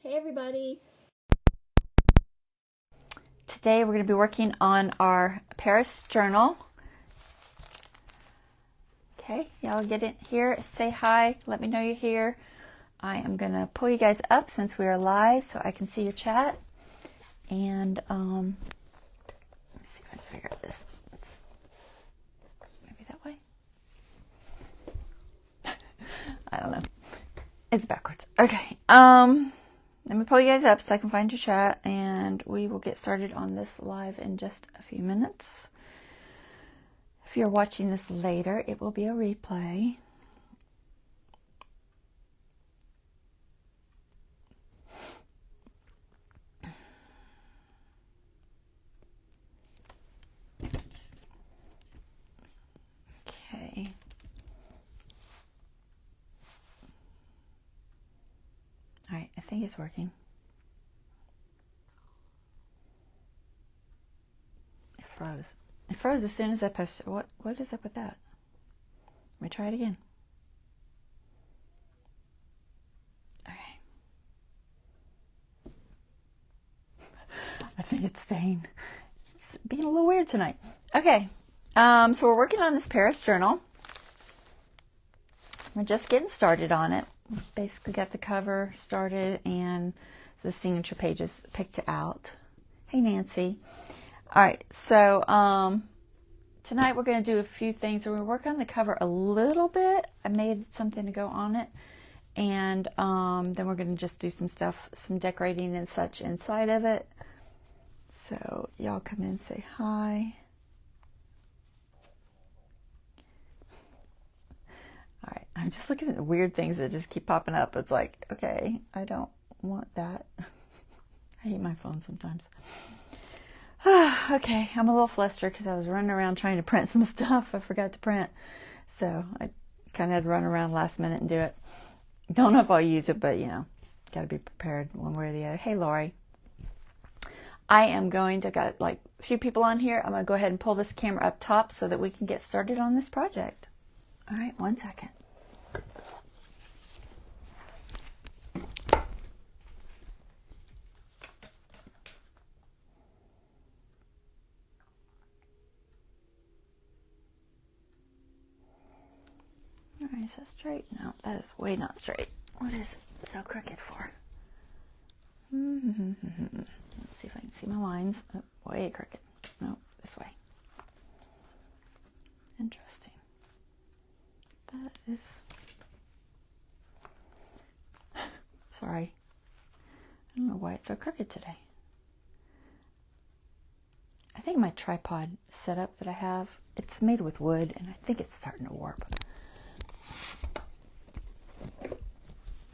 Hey everybody! Today we're going to be working on our Paris journal. Okay, y'all get in here, say hi, let me know you're here. I am going to pull you guys up since we are live so I can see your chat. And let me see if I can figure out this. It's maybe that way. I don't know. It's backwards. Okay. Let me pull you guys up so I can find your chat, and we will get started on this live in just a few minutes. If you're watching this later, it will be a replay. Okay. All right, I think it's working. It froze. It froze as soon as I posted. What is up with that? Let me try it again. Okay. I think it's staying. It's being a little weird tonight. Okay. So we're working on this Paris journal. We're just getting started on it. Basically got the cover started and the signature pages picked out. Hey Nancy. All right, so tonight we're going to do a few things. We're going to work on the cover a little bit. I made something to go on it, and then we're going to just do some stuff, some decorating and such inside of it. So y'all come in and say hi. All right, I'm just looking at the weird things that just keep popping up. It's like, okay, I don't want that. I hate my phone sometimes. Okay, I'm a little flustered because I was running around trying to print some stuff. I forgot to print. So I kind of had to run around last minute and do it. Don't know if I'll use it, but, you know, got to be prepared one way or the other. Hey, Lori. I am going to, got like a few people on here. I'm going to go ahead and pull this camera up top so that we can get started on this project. All right, 1 second. All right, is that straight? No, that is way not straight. What is it so crooked for? Let's see if I can see my lines. Oh, way crooked. No, this way. Interesting. That is... Sorry. I don't know why it's so crooked today. I think my tripod setup that I have, it's made with wood, and I think it's starting to warp.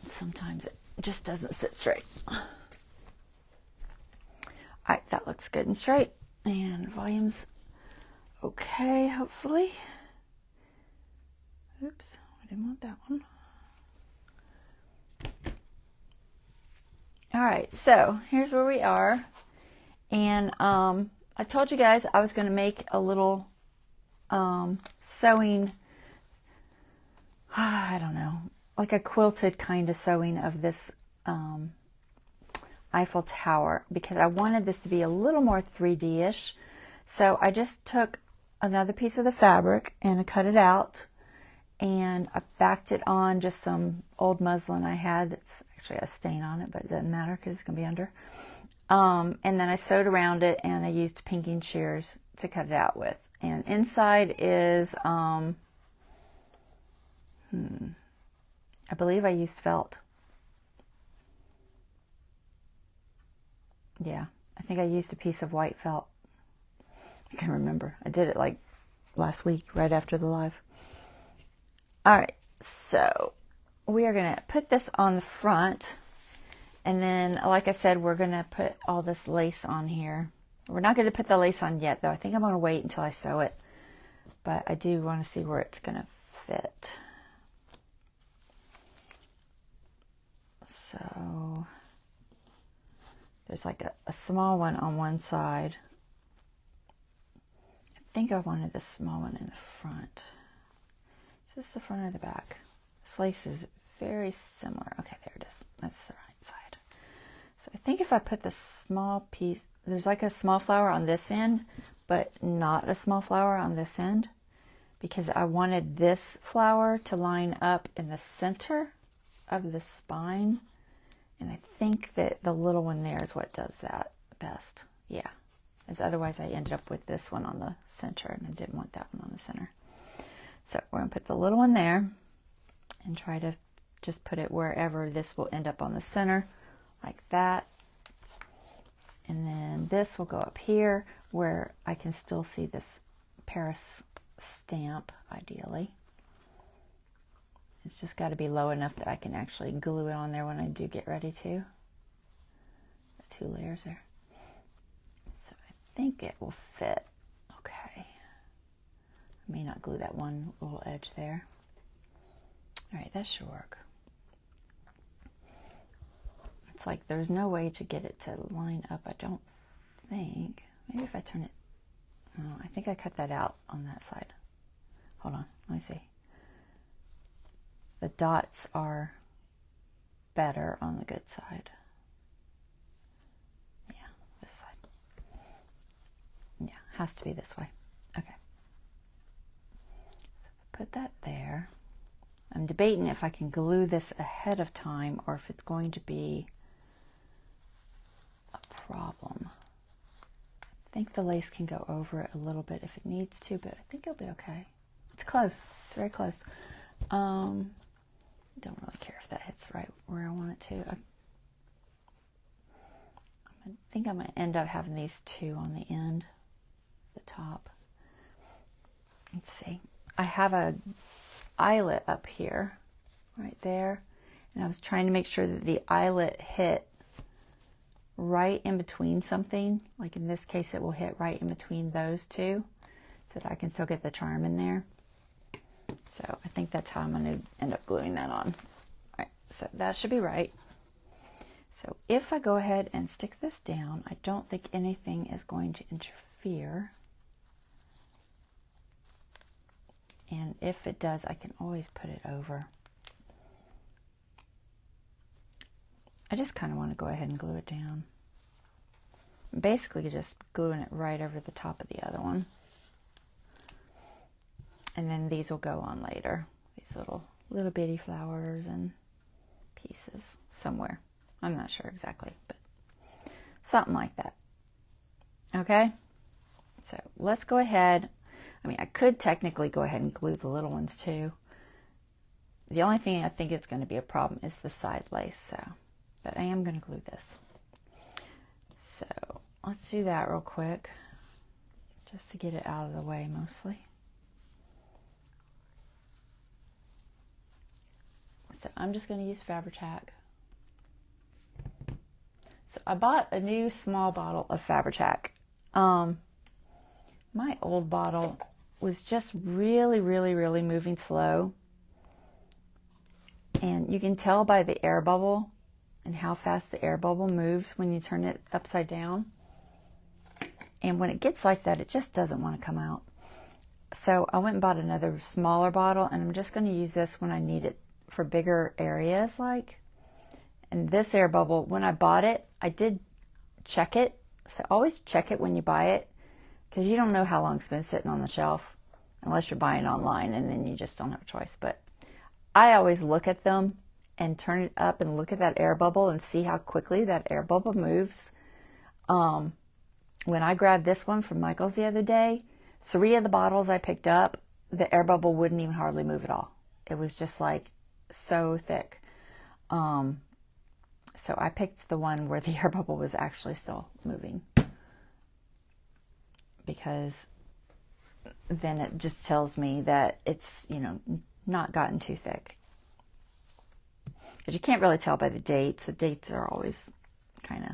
Sometimes it just doesn't sit straight. All right, that looks good and straight. And volume's okay, hopefully. Oops, I didn't want that one. All right, so here's where we are. And I told you guys I was going to make a little sewing, I don't know, like a quilted kind of sewing of this Eiffel Tower, because I wanted this to be a little more 3D-ish. So I just took another piece of the fabric and I cut it out, and I backed it on just some old muslin I had that's actually a stain on it, but it doesn't matter because it's going to be under. And then I sewed around it, and I used pinking shears to cut it out with. And inside is, I believe I used felt. Yeah, I think I used a piece of white felt. I can't remember. I did it like last week, right after the live. All right, so we are going to put this on the front. And then, like I said, we're going to put all this lace on here. We're not going to put the lace on yet, though. I think I'm going to wait until I sew it. But I do want to see where it's going to fit. So there's like a small one on one side. I think I wanted the small one in the front. Is this the front or the back? This lace is very similar. Okay, there it is. That's the right side. So I think if I put the small piece, there's like a small flower on this end, but not a small flower on this end, because I wanted this flower to line up in the center of the spine. And I think that the little one there is what does that best. Yeah. As otherwise I ended up with this one on the center, and I didn't want that one on the center. So we're going to put the little one there and try to just put it wherever this will end up on the center, like that. And then this will go up here where I can still see this Paris stamp, ideally. It's just got to be low enough that I can actually glue it on there when I do get ready to. The 2 layers there. So I think it will fit. Okay. I may not glue that one little edge there. All right, that should work. It's like there's no way to get it to line up, I don't think. Maybe if I turn it, oh, I think I cut that out on that side. Hold on, let me see. The dots are better on the good side. Yeah, this side. Yeah, has to be this way. Okay. So put that there. I'm debating if I can glue this ahead of time or if it's going to be a problem. I think the lace can go over it a little bit if it needs to, but I think it'll be okay. It's close. It's very close. Don't really care if that hits right where I want it to. I think I'm going to end up having these 2 on the end, the top. Let's see. I have a eyelet up here, right there, and I was trying to make sure that the eyelet hit right in between something. Like in this case, it will hit right in between those 2, so that I can still get the charm in there. So I think that's how I'm going to end up gluing that on. All right, so that should be right. So if I go ahead and stick this down, I don't think anything is going to interfere. And if it does, I can always put it over. I just kind of want to go ahead and glue it down. Basically just gluing it right over the top of the other one. And then these will go on later. These little bitty flowers and pieces somewhere. I'm not sure exactly, but something like that. Okay? So let's go ahead. I mean, I could technically go ahead and glue the little ones too. The only thing I think it's going to be a problem is the side lace. But I am going to glue this. So let's do that real quick, just to get it out of the way mostly. So I'm just going to use Fabri-Tac. So I bought a new small bottle of Fabri-Tac. My old bottle was just really moving slow. And you can tell by the air bubble and how fast the air bubble moves when you turn it upside down. And when it gets like that, it just doesn't want to come out. So I went and bought another smaller bottle, and I'm just going to use this when I need it for bigger areas like. And this air bubble, when I bought it, I did check it. So always check it when you buy it, because you don't know how long it's been sitting on the shelf unless you're buying online, and then you just don't have a choice. But I always look at them and turn it up and look at that air bubble and see how quickly that air bubble moves. When I grabbed this one from Michael's the other day, 3 of the bottles I picked up, the air bubble wouldn't even hardly move at all. It was just like so thick. So I picked the one where the air bubble was actually still moving, because then it just tells me that it's, you know, not gotten too thick. But you can't really tell by the dates. The dates are always kind of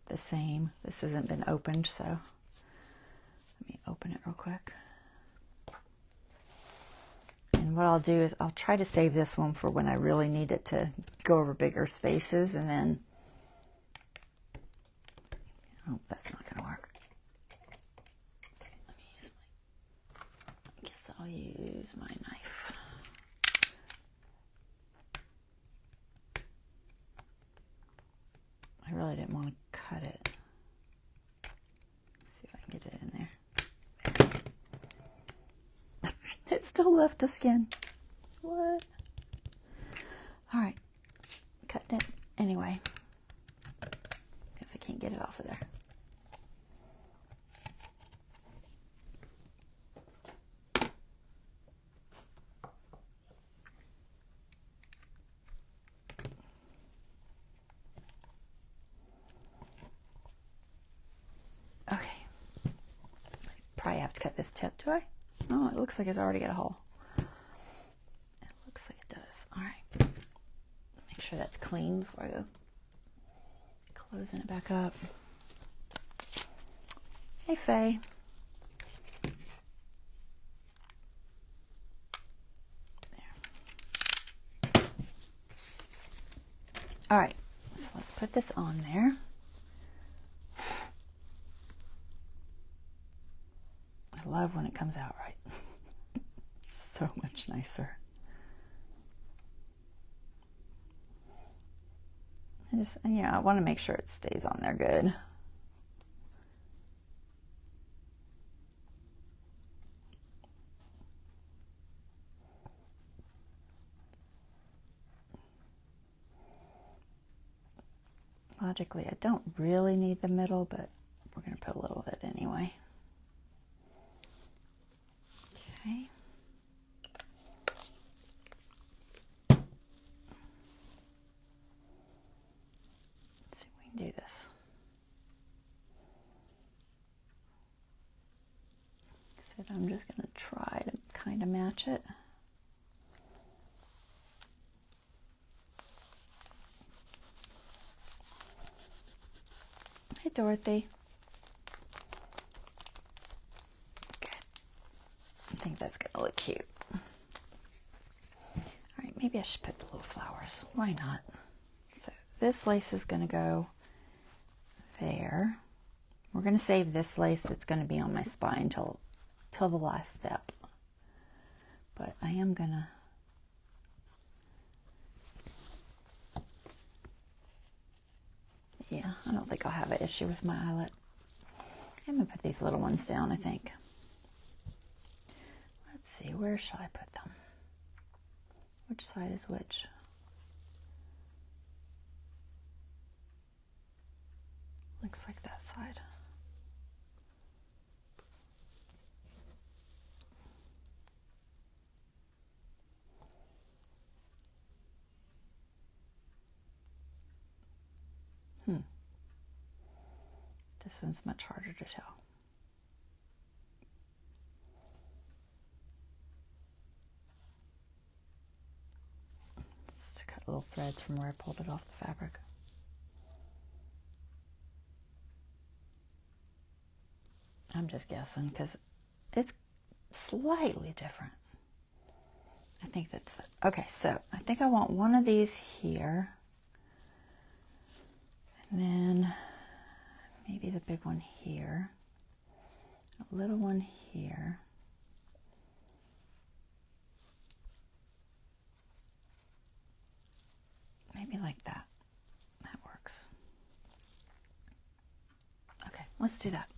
the same. This hasn't been opened, so let me open it real quick. And what I'll do is I'll try to save this one for when I really need it to go over bigger spaces, and then, oh, that's not going to work. Let me use I guess I'll use my knife. really didn't want to cut it. See if I can get it in there. It still left the skin. What? All right, cutting it anyway, because I can't get it off of there. Okay, probably have to cut this tip, do I? Oh, it looks like it's already got a hole. It looks like it does. All right, make sure that's clean before I go closing it back up. Hey, Faye. There. All right, so let's put this on there. I love when it comes out right. So much nicer. I want to make sure it stays on there good. Logically, I don't really need the middle, but we're going to put a little of it anyway. Okay. Let's see if we can do this. So I'm just going to try to kind of match it. Hey, Dorothy. Good. I think that's going to look cute. All right, maybe I should put the little flowers. Why not? So this lace is going to go there. We're going to save this lace that's going to be on my spine till the last step. But I am going to... Yeah, I don't think I'll have an issue with my eyelet. I'm going to put these little ones down, I think. Let's see, where shall I put them? Which side is which? Looks like that side. This one's much harder to tell. Just to cut little threads from where I pulled it off the fabric. I'm just guessing because it's slightly different. I think that's it. Okay, so I think I want one of these here. And then maybe the big one here. A little one here. Maybe like that. That works. Okay, let's do that.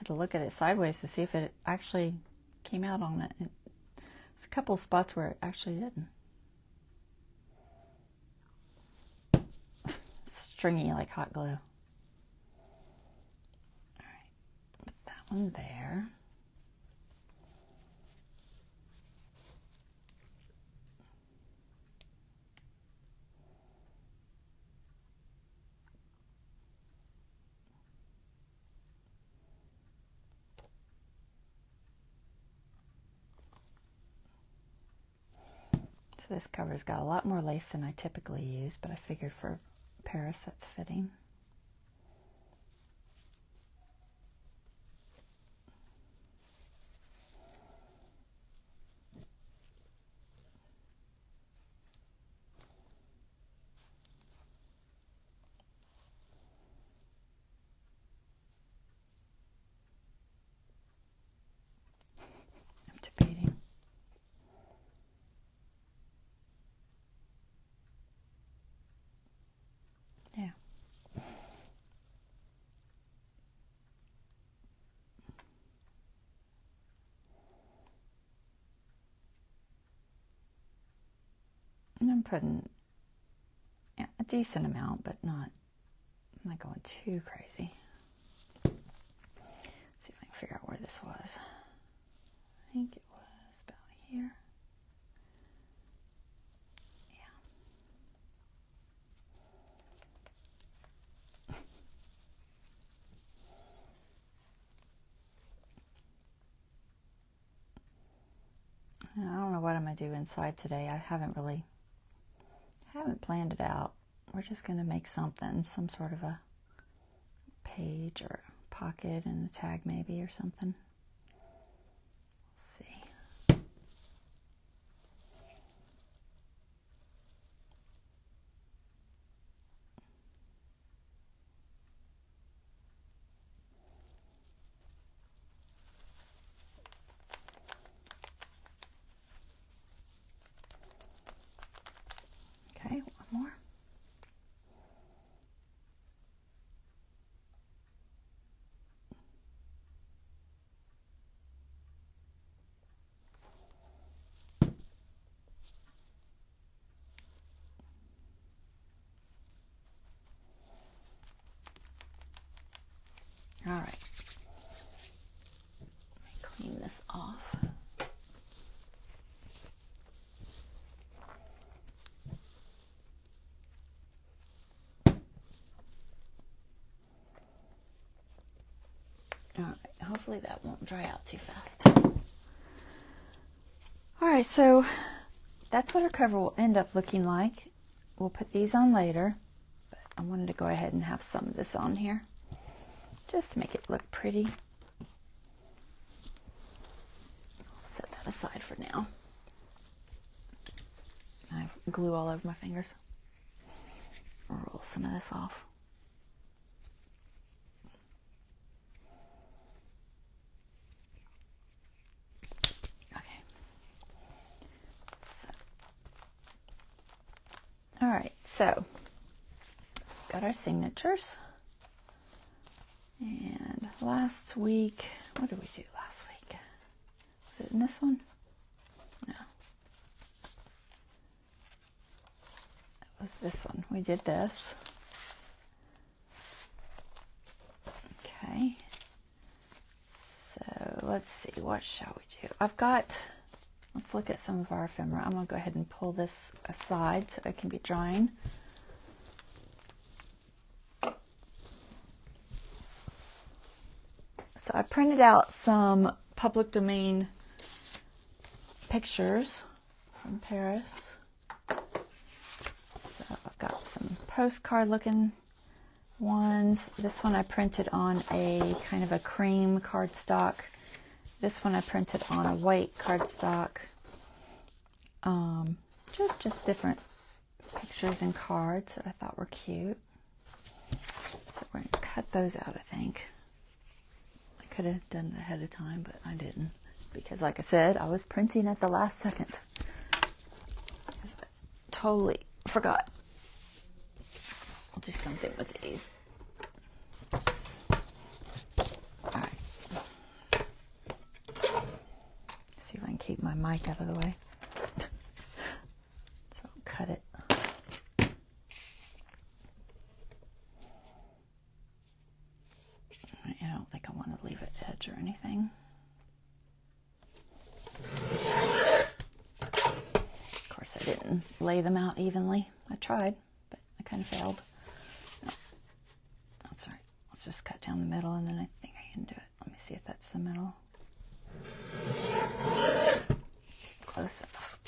To look at it sideways to see if it actually came out on it. There's a couple of spots where it actually didn't. Stringy like hot glue. All right, put that one there. So this cover's got a lot more lace than I typically use, but I figured for Paris that's fitting. putting a decent amount, but I'm not going too crazy. Let's see if I can figure out where this was. I think it was about here. I don't know what I'm going to do inside today. I haven't planned it out. We're just going to make something, some sort of a page or pocket and a tag maybe or something. Let's see. Okay, one more. All right. Let me clean this off. All right. Hopefully that won't dry out too fast. All right, so that's what our cover will end up looking like. We'll put these on later, but I wanted to go ahead and have some of this on here just to make it look pretty. I'll set that aside for now. I have glue all over my fingers. I'll roll some of this off. All right, so got our signatures. And last week, what did we do last week? Was it in this one? No. That was this one. We did this. Okay. So let's see, what shall we do? Let's look at some of our ephemera. I'm going to go ahead and pull this aside so it can be drying. So I printed out some public domain pictures from Paris. So I've got some postcard looking ones. This one I printed on a kind of a cream cardstock. This one I printed on a white cardstock. Just different pictures and cards that I thought were cute. So we're going to cut those out, I think. I could have done it ahead of time, but I didn't. Because like I said, I was printing at the last second. I totally forgot. I'll do something with these. Alright. See if I can keep my mic out of the way. So I'll cut it. I don't think I want to leave an edge or anything. Of course, I didn't lay them out evenly. I tried, but I kind of failed. No, that's all right. Let's just cut down the middle, and then I think I can do it. Let me see if that's the middle. Close enough.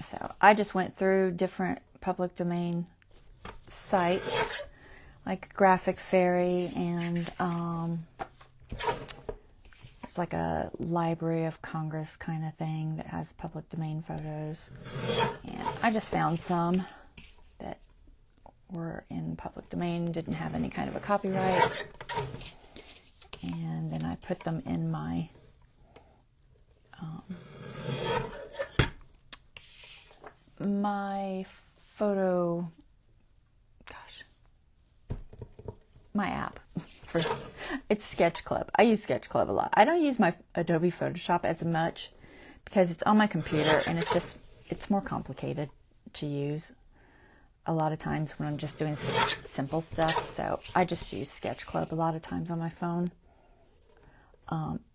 So I just went through different public domain sites like Graphic Fairy, and there's like a Library of Congress kind of thing that has public domain photos. And I just found some that were in public domain, didn't have any kind of a copyright. And then I put them in my my app for it's Sketch Club. I use Sketch Club a lot. I don't use my Adobe Photoshop as much because it's on my computer and it's just it's more complicated to use a lot of times when I'm just doing simple stuff. So I just use Sketch Club a lot of times on my phone.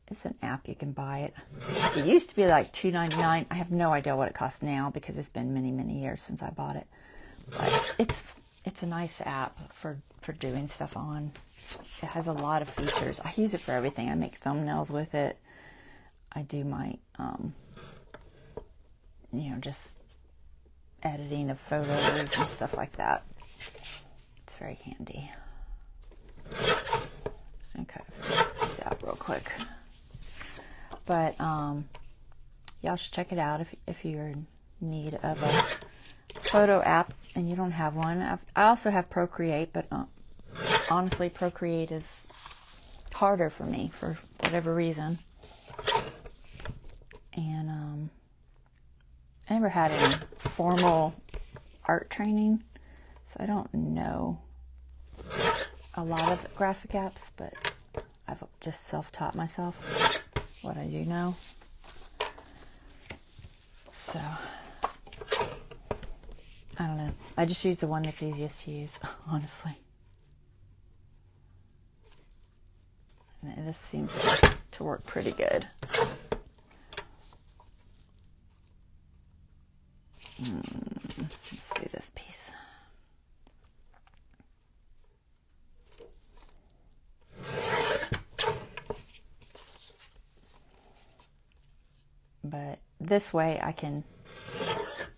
It's an app, you can buy it. It used to be like $2.99. I have no idea what it costs now because it's been many, many years since I bought it. But it's a nice app for doing stuff on. It has a lot of features. I use it for everything. I make thumbnails with it. I do my, just editing of photos and stuff like that. It's very handy. Just gonna cut this out real quick. But y'all should check it out if you're in need of a photo app and you don't have one. I also have Procreate, but honestly, Procreate is harder for me for whatever reason. And I never had any formal art training, so I don't know a lot of graphic apps, but I've just self-taught myself what I do know. So, I don't know. I just use the one that's easiest to use, honestly. And this seems to work pretty good. Let's do this piece. But this way I can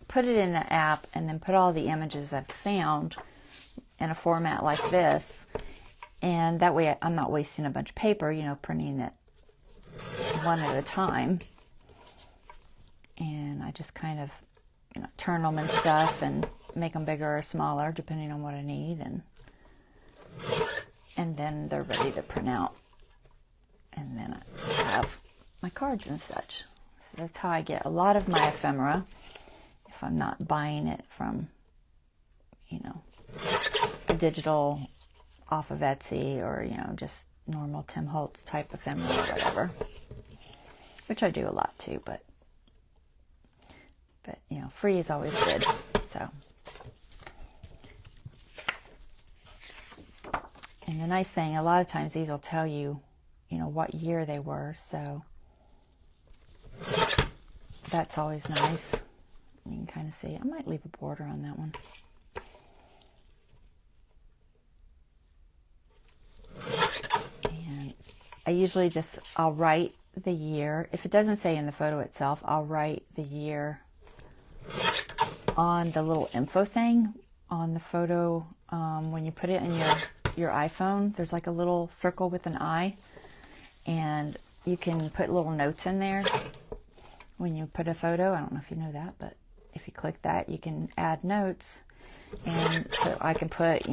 put it in the app and then put all the images I've found in a format like this. And that way I'm not wasting a bunch of paper, printing it one at a time. And I just kind of, turn them and stuff and make them bigger or smaller depending on what I need. And then they're ready to print out. And then I have my cards and such. So that's how I get a lot of my ephemera if I'm not buying it from, a digital off of Etsy or, just normal Tim Holtz type ephemera or whatever. Which I do a lot too, but free is always good. So, and the nice thing, a lot of times these will tell you, what year they were. So that's always nice. You can kind of see. I might leave a border on that one. And I usually I'll write the year. If it doesn't say in the photo itself, I'll write the year on the little info thing on the photo. When you put it in your iPhone, there's like a little circle with an eye, and you can put little notes in there when you put a photo. I don't know if you know that, but if you click that, you can add notes. And so I can put,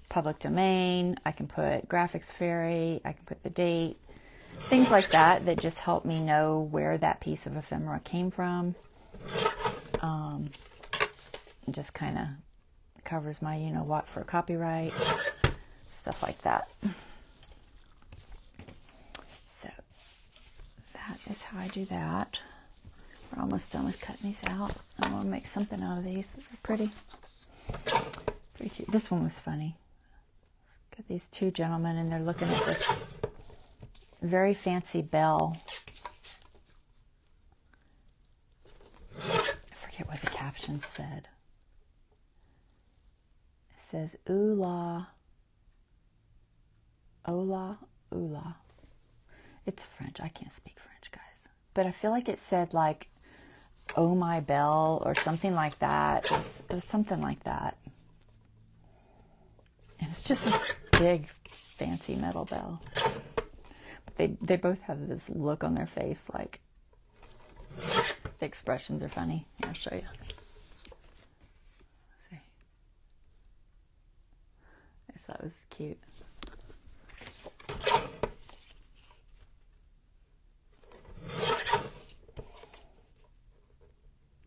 public domain, I can put graphics fairy, I can put the date, things like that just help me know where that piece of ephemera came from. It just kind of covers my what for copyright, stuff like that. So that is how I do that. We're almost done with cutting these out. I want to make something out of these. They're pretty cute. This one was funny. Got these two gentlemen and they're looking at this very fancy bell. I forget what the caption said. It says, ooh la, hola, ooh la. It's French. I can't speak French, guys. But I feel like it said like, oh my bell or something like that. It was something like that. And it's just this big, fancy metal bell. But they both have this look on their face like the expressions are funny. Here, I'll show you. Let's see. I just thought it was cute.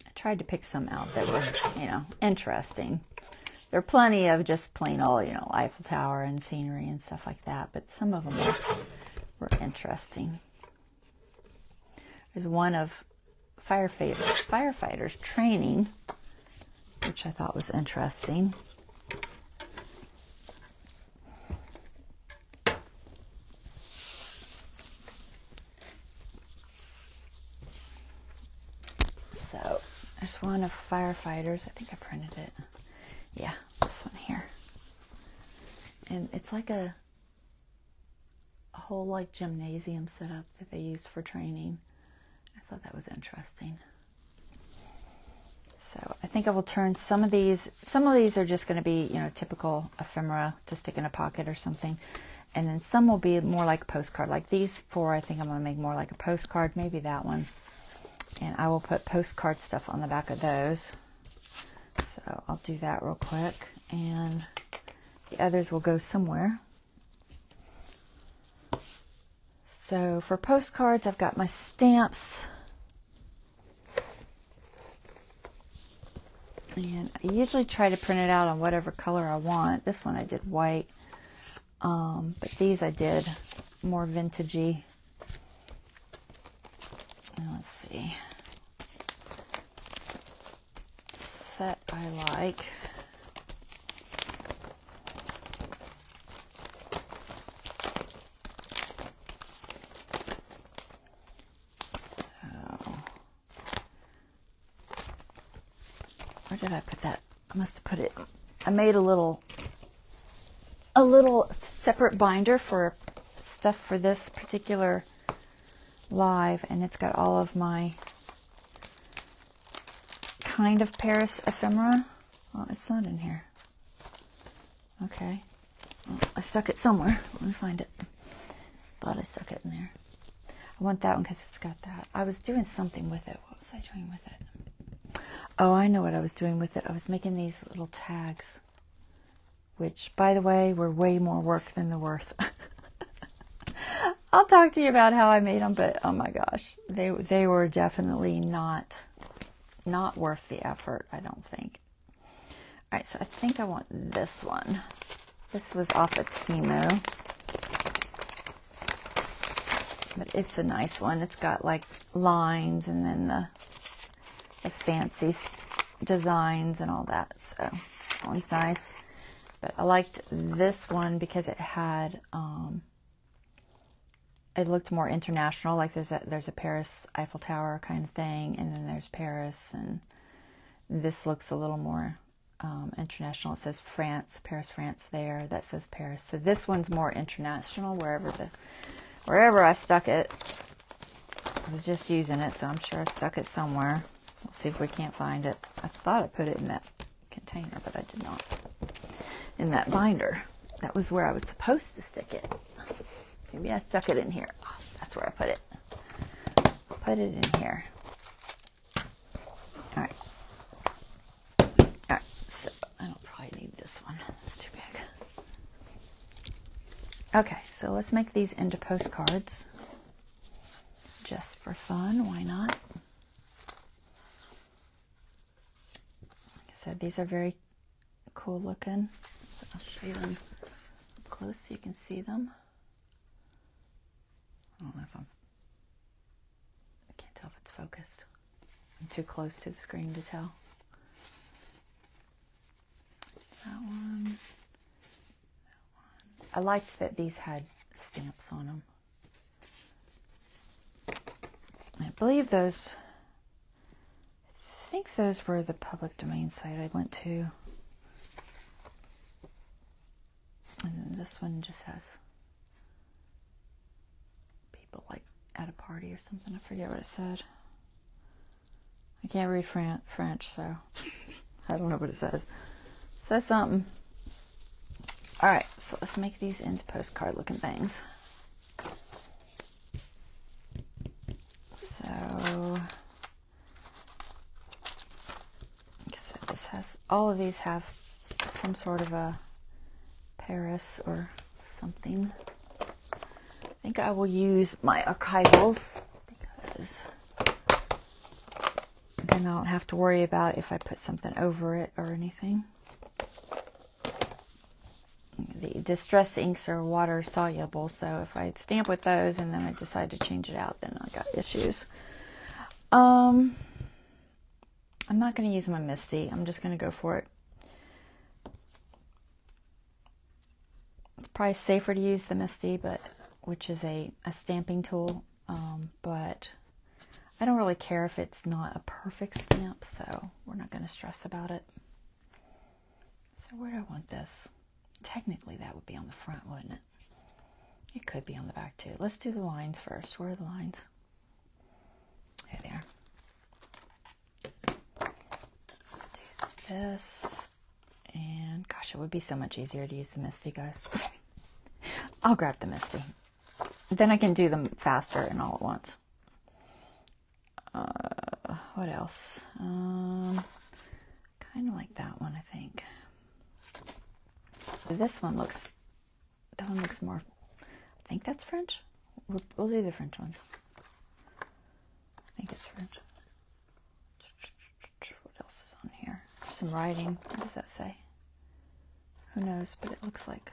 I tried to pick some out that were, interesting. There are plenty of just plain old, Eiffel Tower and scenery and stuff like that, but some of them were interesting. There's one of firefighters training, which I thought was interesting. So there's one of firefighters. I think I printed it. Yeah, this one here. And it's like a whole like gymnasium setup that they use for training. I thought that was interesting. So I think I will turn some of these are just going to be, you know, typical ephemera to stick in a pocket or something. And then some will be more like a postcard. Like these 4, I think I'm going to make more like a postcard, maybe that one. And I will put postcard stuff on the back of those. So I'll do that real quick. And the others will go somewhere. So for postcards, I've got my stamps. And I usually try to print it out on whatever color I want. This one I did white. But these I did more vintagey. And let's see. Set I like. Where did I put that? I must have put it. I made a little separate binder for stuff for this particular live, and it's got all of my kind of Paris ephemera. Well, it's not in here. Okay. Well, I stuck it somewhere. Let me find it. Thought I stuck it in there. I want that one because it's got that. I was doing something with it. What was I doing with it? Oh, I know what I was doing with it. I was making these little tags, which, by the way, were way more work than they're worth. I'll talk to you about how I made them, but oh my gosh, they were definitely not worth the effort, I don't think. All right, so I think I want this one. This was off of Temu, but it's a nice one. It's got like lines and then the fancy designs and all that. So that one's nice. But I liked this one because it had it looked more international. Like there's a Paris Eiffel Tower kind of thing, and then there's Paris, and this looks a little more international. It says France, Paris, France there. That says Paris. So this one's more international. Wherever I stuck it, I was just using it, so I'm sure I stuck it somewhere. Let's see if we can't find it. I thought I put it in that container, but I did not. In that binder. That was where I was supposed to stick it. Maybe I stuck it in here. Oh, that's where I put it. Put it in here. All right. All right. So I don't probably need this one. It's too big. Okay. So let's make these into postcards. Just for fun. Why not? Like I said, these are very cool looking. So I'll show you them up close so you can see them. I don't know if I can't tell if it's focused. I'm too close to the screen to tell. That one. I liked that these had stamps on them. I believe those, I think those were the public domain site I went to. And then this one just has people like at a party or something. I forget what it said. I can't read French, so I don't know what it says. It says something. Alright, so let's make these into postcard looking things. So, like I said, this has, all of these have some sort of a Paris or something. I think I will use my archivals because then I don't have to worry about if I put something over it or anything. The distress inks are water soluble, so if I stamp with those and then I decide to change it out, then I got issues. I'm not going to use my Misty. I'm just going to go for it. It's probably safer to use the Misty, which is a stamping tool. But I don't really care if it's not a perfect stamp, so we're not going to stress about it. So where do I want this? Technically, that would be on the front, wouldn't it? It could be on the back, too. Let's do the lines first. Where are the lines? There they are. Let's do this. And, gosh, it would be so much easier to use the Misty, guys. I'll grab the Misty. Then I can do them faster and all at once. What else? Kind of like that one, I think. So this one looks, that one looks more, I think that's French. We'll do the French ones. I think it's French. What else is on here? Some writing. What does that say? Who knows, but it looks like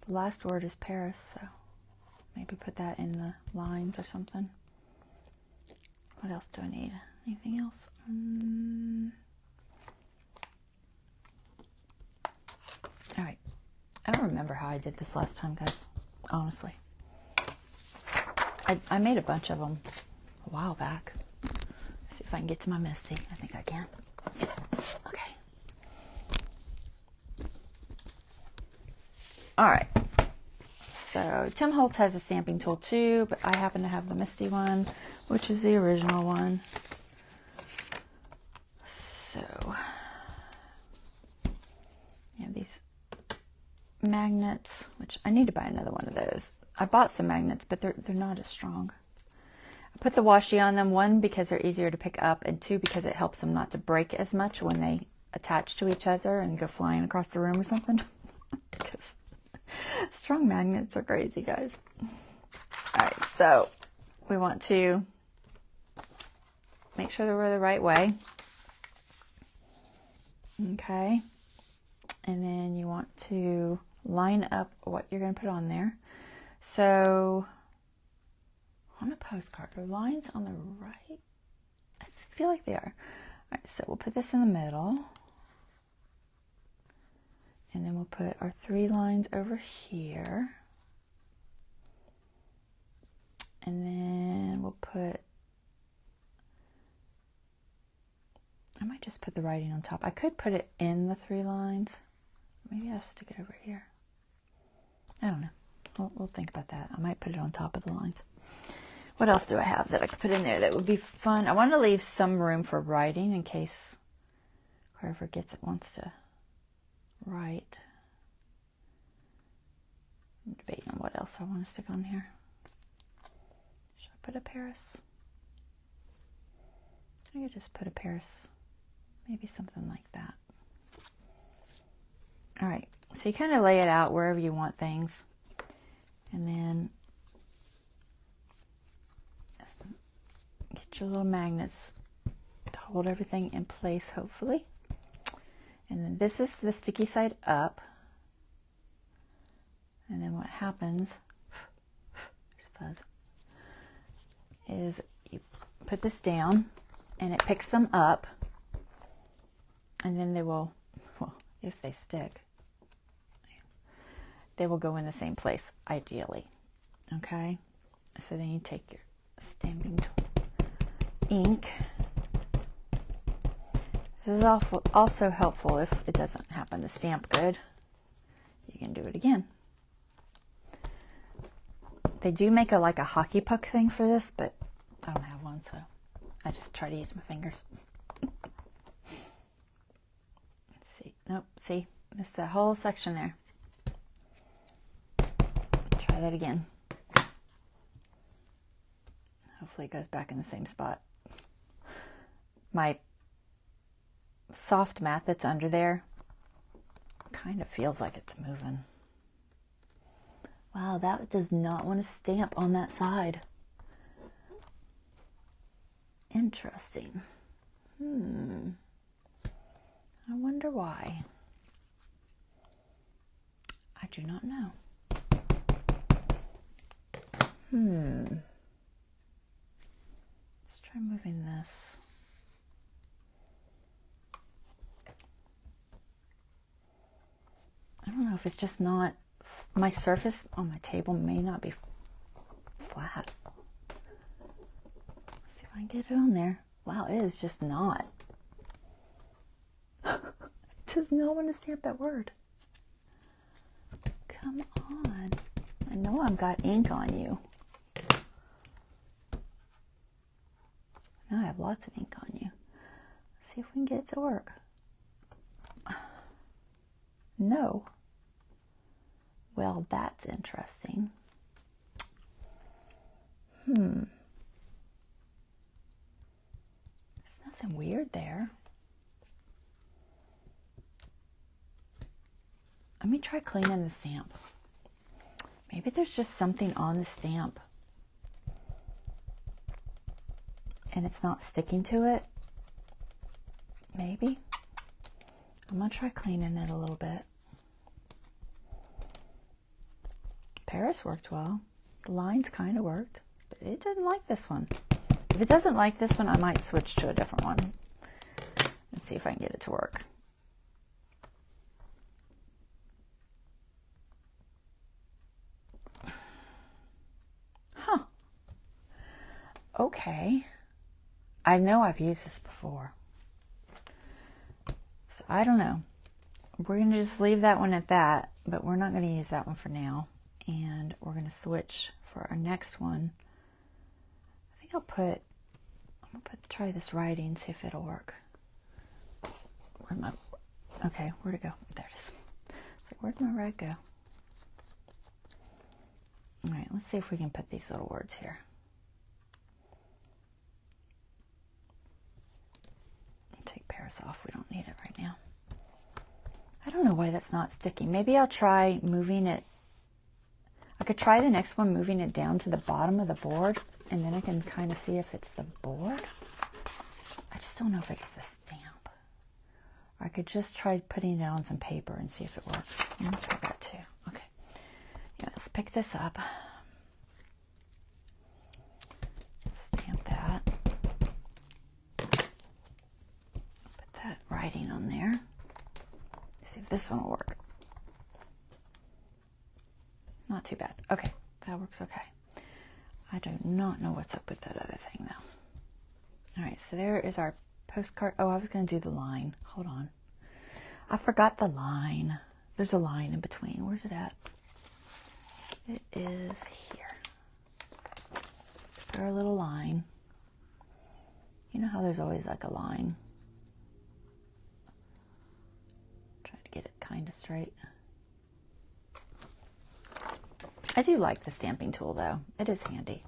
the last word is Paris, so maybe put that in the lines or something. What else do I need? Anything else? All right. I don't remember how I did this last time, guys, honestly. I made a bunch of them a while back. Let's see if I can get to my Misty. I think I can. Okay. All right. So Tim Holtz has a stamping tool too, but I happen to have the Misty one, which is the original one. So you have these magnets, which I need to buy another one of those. I bought some magnets, but they're not as strong. I put the washi on them, one, because they're easier to pick up, and two, because it helps them not to break as much when they attach to each other and go flying across the room or something. Because strong magnets are crazy, guys. All right, so we want to make sure that we're the right way. Okay. And then you want to line up what you're going to put on there. So on a postcard, are lines on the right? I feel like they are. All right, so we'll put this in the middle. And then we'll put our 3 lines over here. And then we'll put, I might just put the writing on top. I could put it in the 3 lines. Maybe I'll stick it over here. I don't know. We'll think about that. I might put it on top of the lines. What else do I have that I could put in there that would be fun? I want to leave some room for writing in case whoever gets it wants to write. I'm debating on what else I want to stick on here. Should I put a Paris? I could just put a Paris. Maybe something like that. All right. So you kind of lay it out wherever you want things. And then get your little magnets to hold everything in place, hopefully. And then this is the sticky side up. And then what happens is you put this down and it picks them up. And then they will, well, if they stick, they will go in the same place, ideally. Okay? So then you take your stamping ink. This is also helpful if it doesn't happen to stamp good. You can do it again. They do make like a hockey puck thing for this, but I don't have one, so I just try to use my fingers. Let's see. Nope, see? Missed that whole section there. Try that again. Hopefully it goes back in the same spot. My soft mat that's under there kind of feels like it's moving. Wow, that does not want to stamp on that side. Interesting. I wonder why. I do not know. Let's Try moving this. I don't know if it's just not, my surface on my table may not be flat. Let's see if I can get it on there. Wow, it is just not. It does not want to stamp that word. Come on. I know I've got ink on you. Now I have lots of ink on you. Let's see if we can get it to work. No. Well, that's interesting. There's nothing weird there. Let me try cleaning the stamp. Maybe there's just something on the stamp and it's not sticking to it. Maybe. I'm going to try cleaning it a little bit. Paris worked well. The lines kind of worked, but it didn't like this one. If it doesn't like this one, I might switch to a different one and see if I can get it to work. Huh. Okay. I know I've used this before. So I don't know. We're going to just leave that one at that, but we're not going to use that one for now. And we're going to switch for our next one. I think I'm going to try this writing, see if it'll work. Okay, where'd it go? There it is. It's like, where'd my red go? All right, let's see if we can put these little words here. Take Paris off. We don't need it right now. I don't know why that's not sticking. Maybe I'll try moving it. I could try the next one, moving it down to the bottom of the board, and then I can kind of see if it's the board. I just don't know if it's the stamp. Or I could just try putting it on some paper and see if it works. Let me try that too. Okay. Yeah, let's pick this up. Stamp that. Put that writing on there. See if this one will work. Not too bad. Okay, that works okay. I do not know what's up with that other thing though. All right, so there is our postcard. Oh, I was going to do the line. Hold on. I forgot the line. There's a line in between. Where's it at? It is here. Our little line. You know how there's always like a line? Try to get it kind of straight. I do like the stamping tool though. It is handy.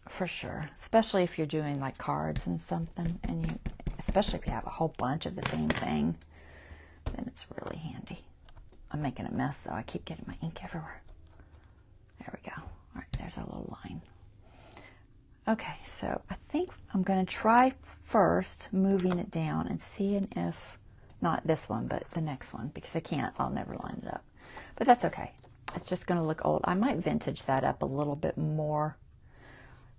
For sure. Especially if you're doing like cards and something, and especially if you have a whole bunch of the same thing, then it's really handy. I'm making a mess though. I keep getting my ink everywhere. There we go. All right, there's our little line. Okay, so I think I'm going to try first moving it down and seeing if, not this one, but the next one, because I'll never line it up. But that's okay. It's just going to look old. I might vintage that up a little bit more.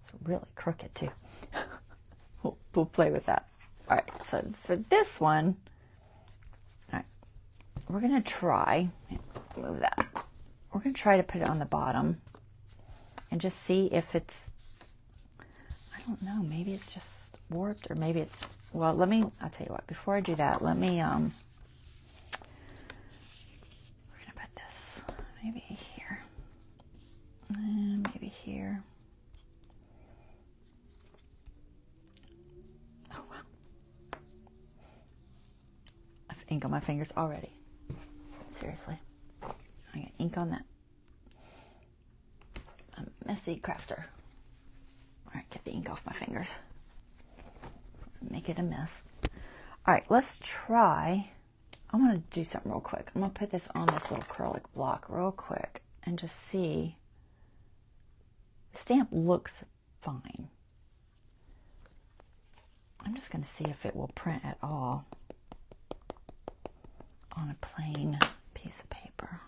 It's really crooked too. We'll play with that. All right, so for this one, all right, we're going to try, move that. We're going to try to put it on the bottom and just see if it's, I don't know, maybe it's just warped, or maybe it's, well, I'll tell you what, before I do that, let me, maybe here, and maybe here. Oh, wow. I have ink on my fingers already. Seriously. I got ink on that. I'm a messy crafter. All right, get the ink off my fingers. Make it a mess. All right, let's try. I want to do something real quick. I'm going to put this on this little acrylic block real quick and just see. The stamp looks fine. I'm just going to see if it will print at all on a plain piece of paper.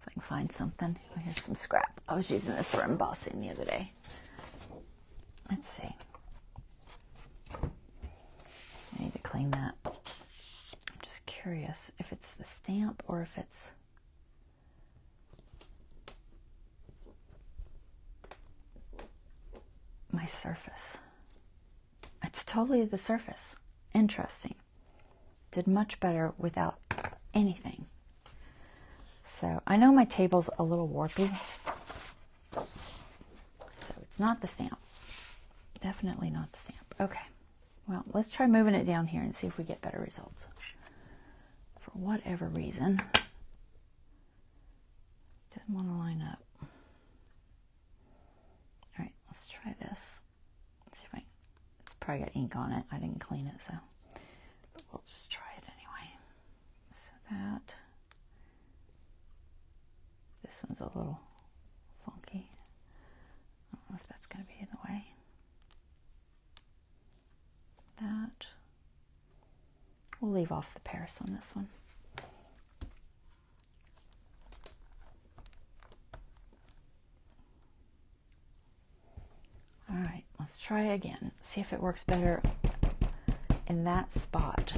If I can find something. Here's some scrap. I was using this for embossing the other day. Let's see. I need to clean that. I'm just curious if it's the stamp or if it's my surface. It's totally the surface. Interesting. Did much better without anything. So I know my table's a little warpy. So it's not the stamp. Definitely not the stamp. Okay. Well, let's try moving it down here and see if we get better results. For whatever reason, didn't want to line up. All right, let's try this. Let's see if it's probably got ink on it. I didn't clean it, so but we'll just try it anyway. So that this one's a little funky. I don't know if that's going to be in the way. That. We'll leave off the Paris on this one. All right, let's try again. See if it works better in that spot.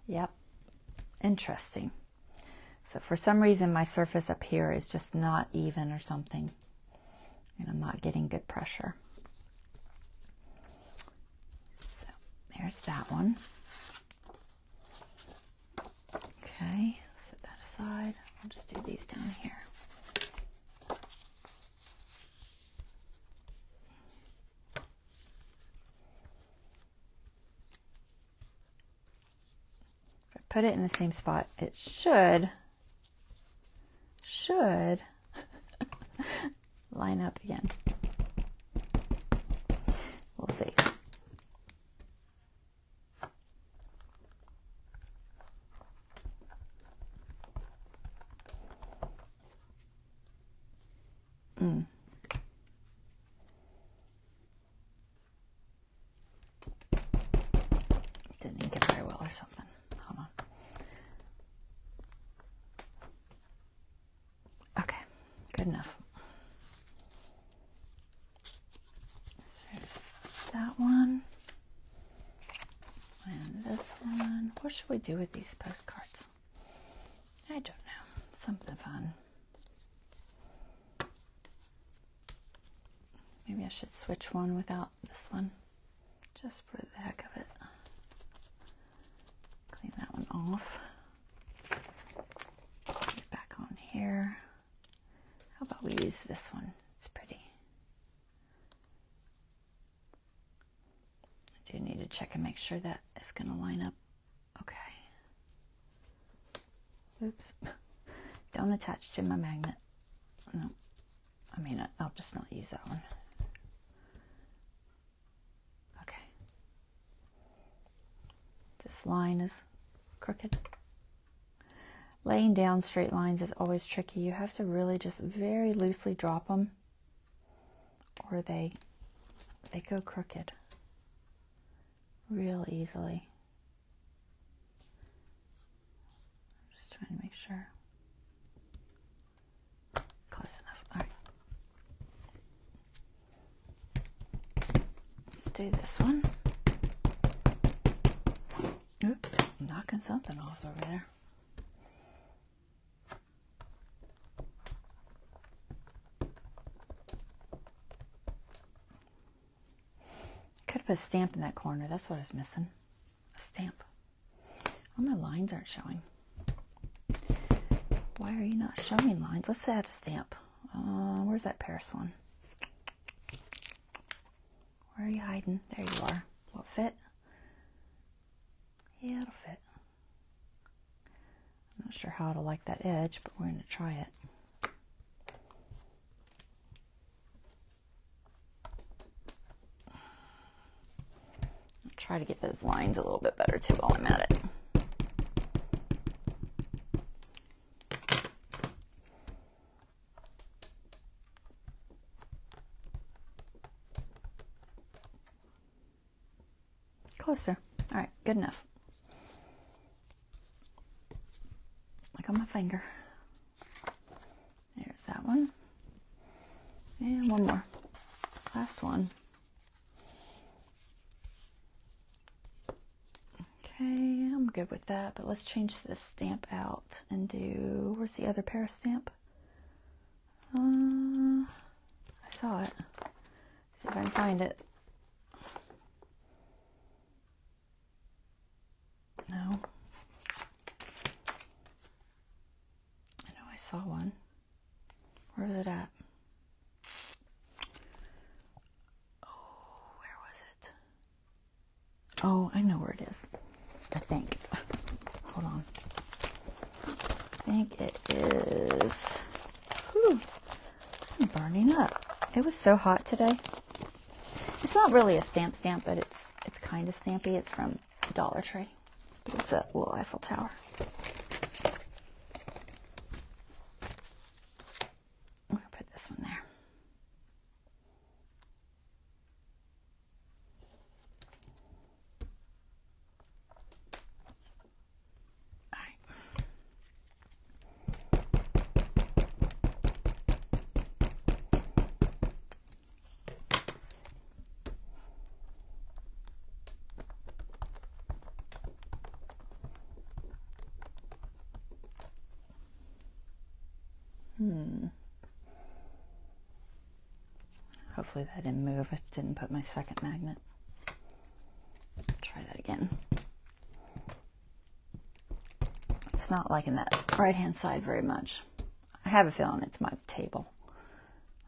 Yep, interesting. So for some reason my surface up here is just not even or something, and I'm not getting good pressure. So there's that one. Okay, set that aside. I'll just do these down here. Put it in the same spot, it should line up again. We'll see. Didn't ink it very well or something. Hold on. Okay, good enough. There's that one. And this one. What should we do with these postcards? I don't know. Something fun. Maybe I should switch one without this one. Just for the heck of it. Clean that one off. Put it back on here. How about we use this one? It's pretty. I do need to check and make sure that it's going to line up. Okay. Oops. Don't attach to my magnet. No. I mean, I'll just not use that one. Okay. This line is crooked. Laying down straight lines is always tricky. You have to really just very loosely drop them, or they go crooked real easily. Just trying to make sure. Close enough. All right. Let's do this one. Oops, I'm knocking something off over there. Could have put a stamp in that corner. That's what I was missing. A stamp. All my lines aren't showing. Why are you not showing lines? Let's add a stamp. Where's that Paris one? Where are you hiding? There you are. Will it fit? Yeah, it'll fit. I'm not sure how it'll like that edge, but we're going to try it. I'll try to get those lines a little bit better too while I'm at it. closer. All right, good enough. Look on my finger. There's that one. And one more. Last one. Okay, I'm good with that, but let's change this stamp out and do, where's the other Paris stamp? I saw it. See if I can find it. No. I know I saw one. Where was it at? Oh, where was it? Oh, I know where it is. I think. Hold on. I think it is. Whew. I'm burning up. It was so hot today. It's not really a stamp, but it's kind of stampy. It's from Dollar Tree. It's a little Eiffel Tower. I'm going to put this one there. All right. Hopefully that didn't move. I didn't put my second magnet. Try that again. It's not liking that right-hand side very much. I have a feeling it's my table.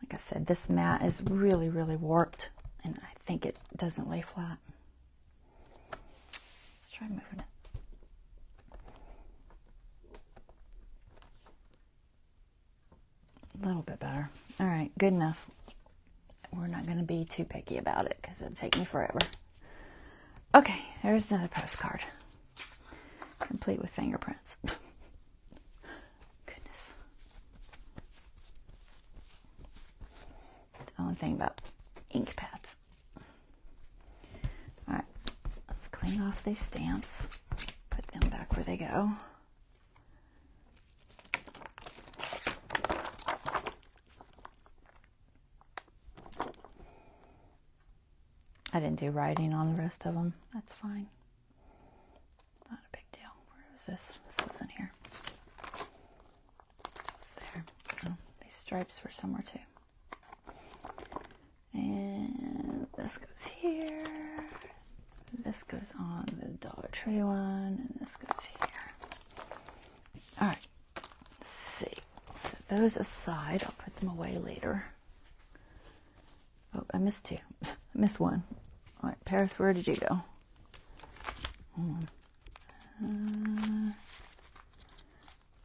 Like I said, this mat is really, really warped, and I think it doesn't lay flat. Let's try moving it. A little bit better. All right, good enough. We're not going to be too picky about it because it'll take me forever. Okay, there's another postcard. Complete with fingerprints. Goodness. The only thing about ink pads. All right, let's clean off these stamps. Put them back where they go. I didn't do writing on the rest of them. That's fine. Not a big deal. Where was this? This wasn't here. It's there. Oh, these stripes were somewhere too. And this goes here. This goes on the Dollar Tree one. And this goes here. All right. Let's see. Set those aside. I'll put them away later. Oh, I missed two. I missed one. All right, Paris, where did you go? If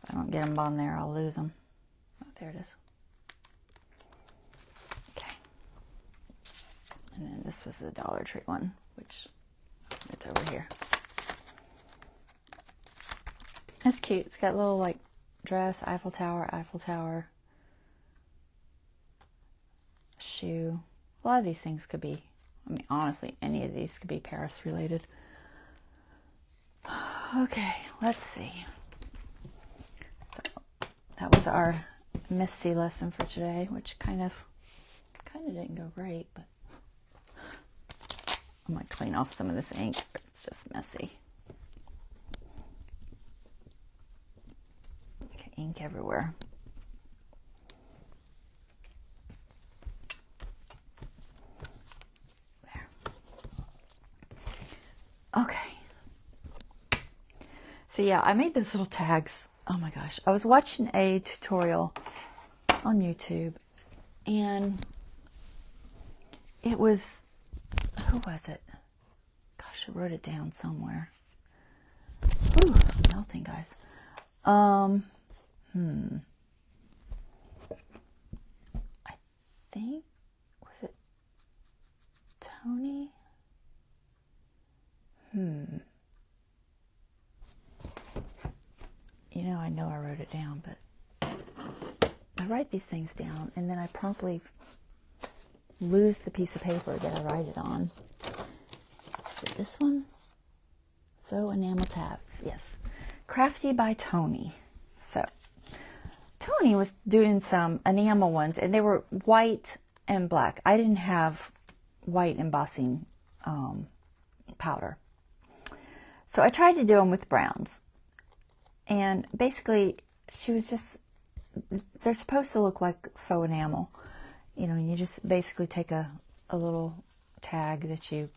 I don't get them on there, I'll lose them. Oh, there it is. Okay. And then this was the Dollar Tree one, which it's over here. That's cute. It's got a little, like, dress, Eiffel Tower, shoe. A lot of these things could be, I mean, honestly, any of these could be Paris related. Okay, let's see. So that was our Miss C lesson for today, which kind of didn't go great, but I might clean off some of this ink. It's just messy. Okay, ink everywhere. Okay. So yeah, I made those little tags. Oh my gosh. I was watching a tutorial on YouTube, and it was, who was it? Gosh, I wrote it down somewhere. Ooh, I'm melting, guys. I think, was it Tony? You know, I wrote it down, but I write these things down and then I promptly lose the piece of paper that I write it on. this one? Faux enamel tabs. Yes. Crafty by Tony. So, Tony was doing some enamel ones, and they were white and black. I didn't have white embossing powder. So I tried to do them with browns. And basically, she was just, they're supposed to look like faux enamel. You know, and you just basically take a little tag that you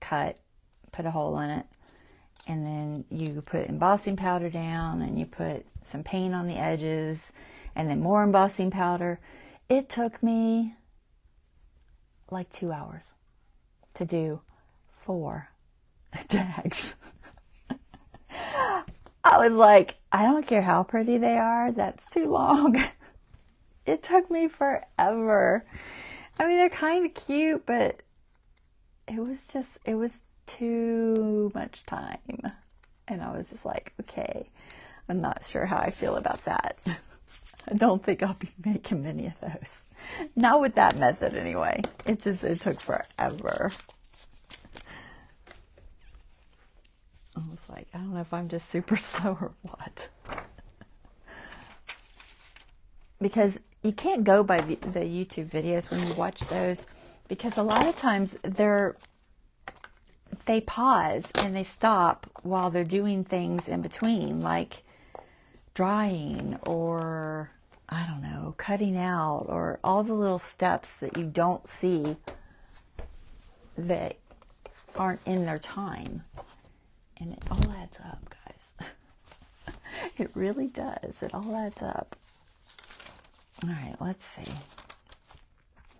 cut, put a hole in it, and then you put embossing powder down, and you put some paint on the edges, and then more embossing powder. It took me like 2 hours to do 4 tags. I was like, I don't care how pretty they are, that's too long. It took me forever. I mean, they're kind of cute, but it was too much time. And I was just like, okay, I'm not sure how I feel about that. I don't think I'll be making many of those. Not with that method anyway. It took forever. I was like, I don't know if I'm just super slow or what. Because you can't go by the YouTube videos when you watch those, because a lot of times they pause and they stop while they're doing things in between, like drying or, I don't know, cutting out, or all the little steps that you don't see that aren't in their time. And it all adds up, guys. It really does. It all adds up. All right, let's see.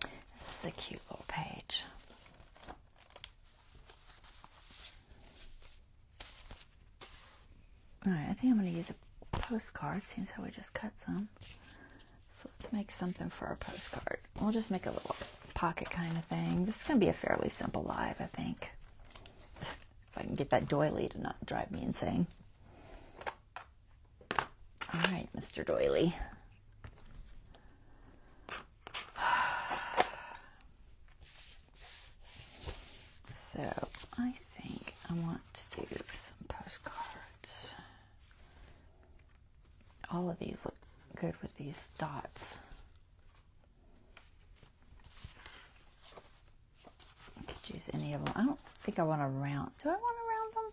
This is a cute little page. All right, I think I'm going to use a postcard, seems how we just cut some. So let's make something for our postcard. We'll just make a little pocket kind of thing. This is going to be a fairly simple live, I think. If I can get that doily to not drive me insane. All right, Mr. Doily. So I think I want to do some postcards. All of these look good with these dots. I could use any of them. I don't think I want to round. Do I want to round them?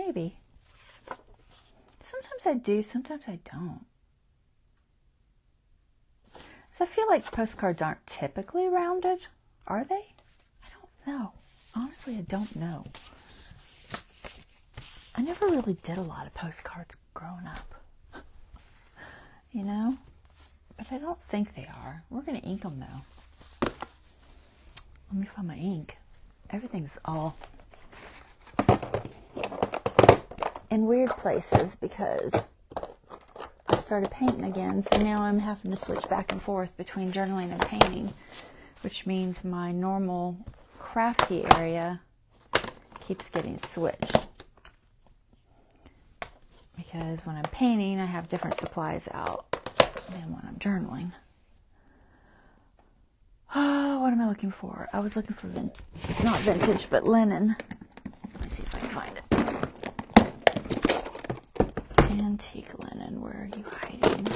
Maybe. Sometimes I do, sometimes I don't. So I feel like postcards aren't typically rounded. Are they? I don't know. Honestly, I don't know. I never really did a lot of postcards growing up. You know? But I don't think they are. We're going to ink them, though. Let me find my ink. Everything's all in weird places because I started painting again. So now I'm having to switch back and forth between journaling and painting, which means my normal crafty area keeps getting switched. Because when I'm painting, I have different supplies out than when I'm journaling. Oh, what am I looking for? I was looking for not vintage, but linen. Let me see if I can find it. Antique linen, where are you hiding?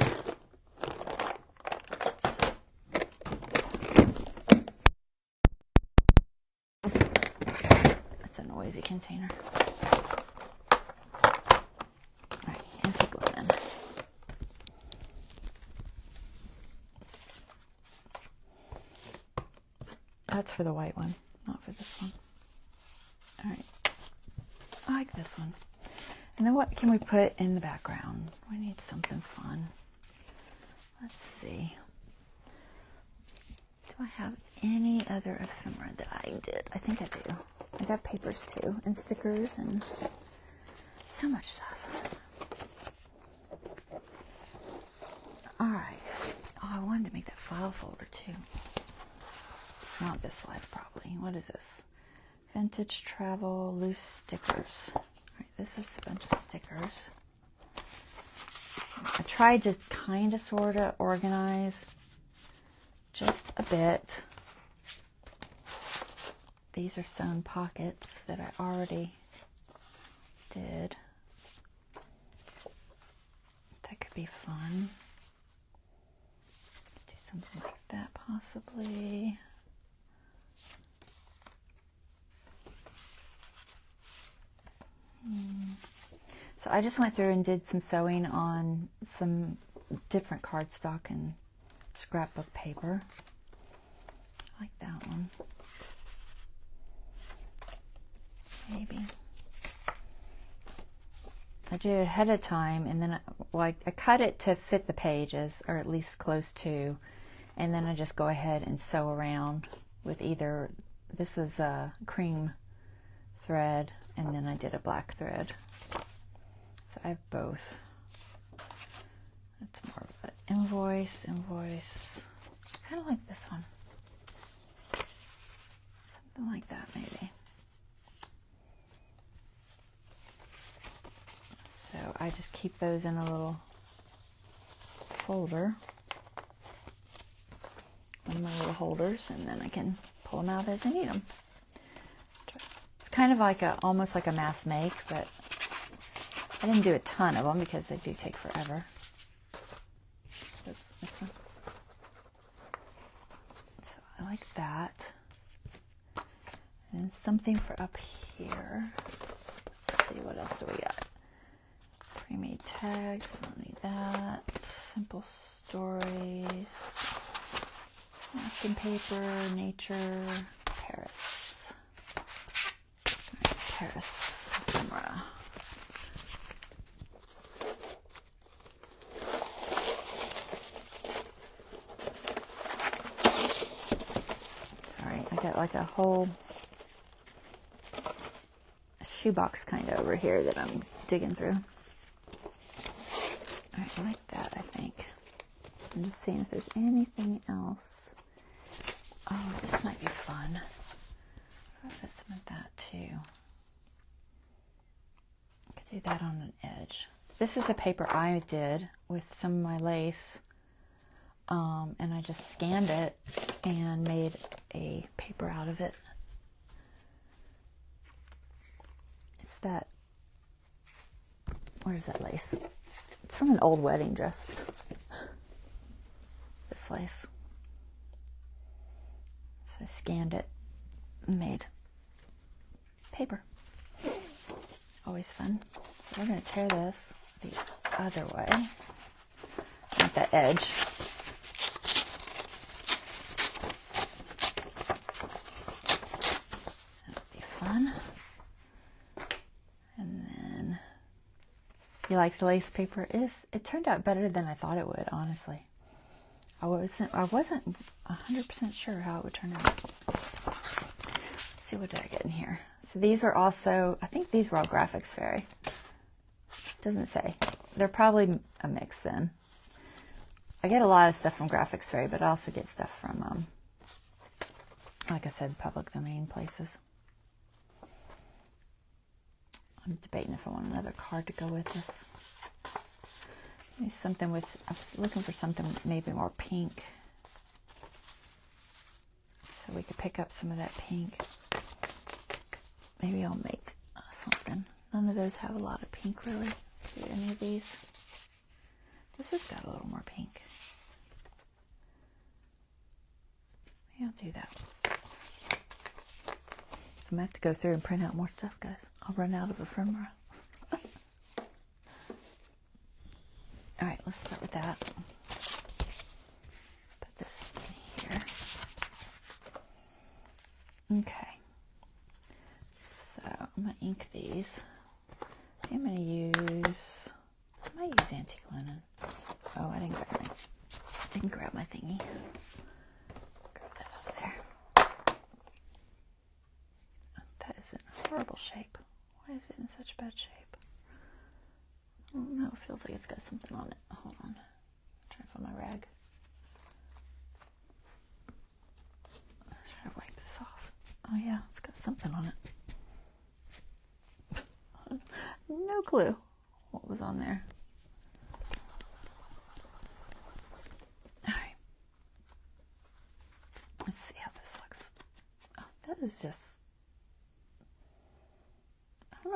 That's a noisy container. Alright, antique linen. That's for the white one, not for this one. Alright. I like this one. And then what can we put in the background? We need something fun. Let's see. Do I have any other ephemera that I did? I think I do. I got papers too, and stickers, and so much stuff. Alright. Oh, I wanted to make that file folder too. Not this live, probably. What is this? Vintage travel, loose stickers. Alright, this is a bunch of stickers. I tried to kind of sort of organize just a bit these are sewn pockets that I already did. That could be fun. Do something like that possibly. So I just went through and did some sewing on some different cardstock and scrapbook paper. I like that one. Maybe. I do it ahead of time, and then I cut it to fit the pages, or at least close to, and then I just go ahead and sew around with either, this was a cream thread, and then I did a black thread. So I have both. It's more of an invoice. Kind of like this one. Something like that, maybe. So I just keep those in a little folder, one of my little holders, and then I can pull them out as I need them. It's kind of like almost like a mass make, but I didn't do a ton of them because they do take forever. Oops, this one. So I like that. And something for up here. Let's see, what else do we got? Pre-made tags, I don't need that. Simple stories. Napkin paper, nature, Paris. Right, Paris ephemera. Sorry, I got like a whole shoebox kind of over here that I'm digging through. I like that, I think. I'm just seeing if there's anything else. Oh, this might be fun. I'll put some of that too. I could do that on an edge. This is a paper I did with some of my lace. And I just scanned it and made a paper out of it. It's that, where's that lace? It's from an old wedding dress. This lace. So I scanned it and made paper. Always fun. So we're going to tear this the other way. At the edge. That'll be fun. And then, you like the lace paper? It turned out better than I thought it would, honestly. I wasn't 100% sure how it would turn out. Let's see, what did I get in here? So these are also, I think these were all Graphics Fairy. Doesn't say. They're probably a mix then. I get a lot of stuff from Graphics Fairy, but I also get stuff from, like I said, public domain places. I'm debating if I want another card to go with this. Maybe something with, I was looking for something maybe more pink. So we could pick up some of that pink. Maybe I'll make something. None of those have a lot of pink, really. Do any of these? This has got a little more pink. Maybe I'll do that. I'm going to have to go through and print out more stuff, guys. I'll run out of ephemera. Alright, let's start with that. Let's put this in here. Okay. So, I'm going to ink these. I'm going to use, I might use antique linen. Oh, I didn't grab my thingy. Grab that out of there. That is in horrible shape. Why is it in such bad shape? I don't know, it feels like it's got something on it. Hold on. I'm trying to find my rag. I'm trying to wipe this off. Oh yeah, it's got something on it. No clue what was on there. Alright. Let's see how this looks. Oh, that is just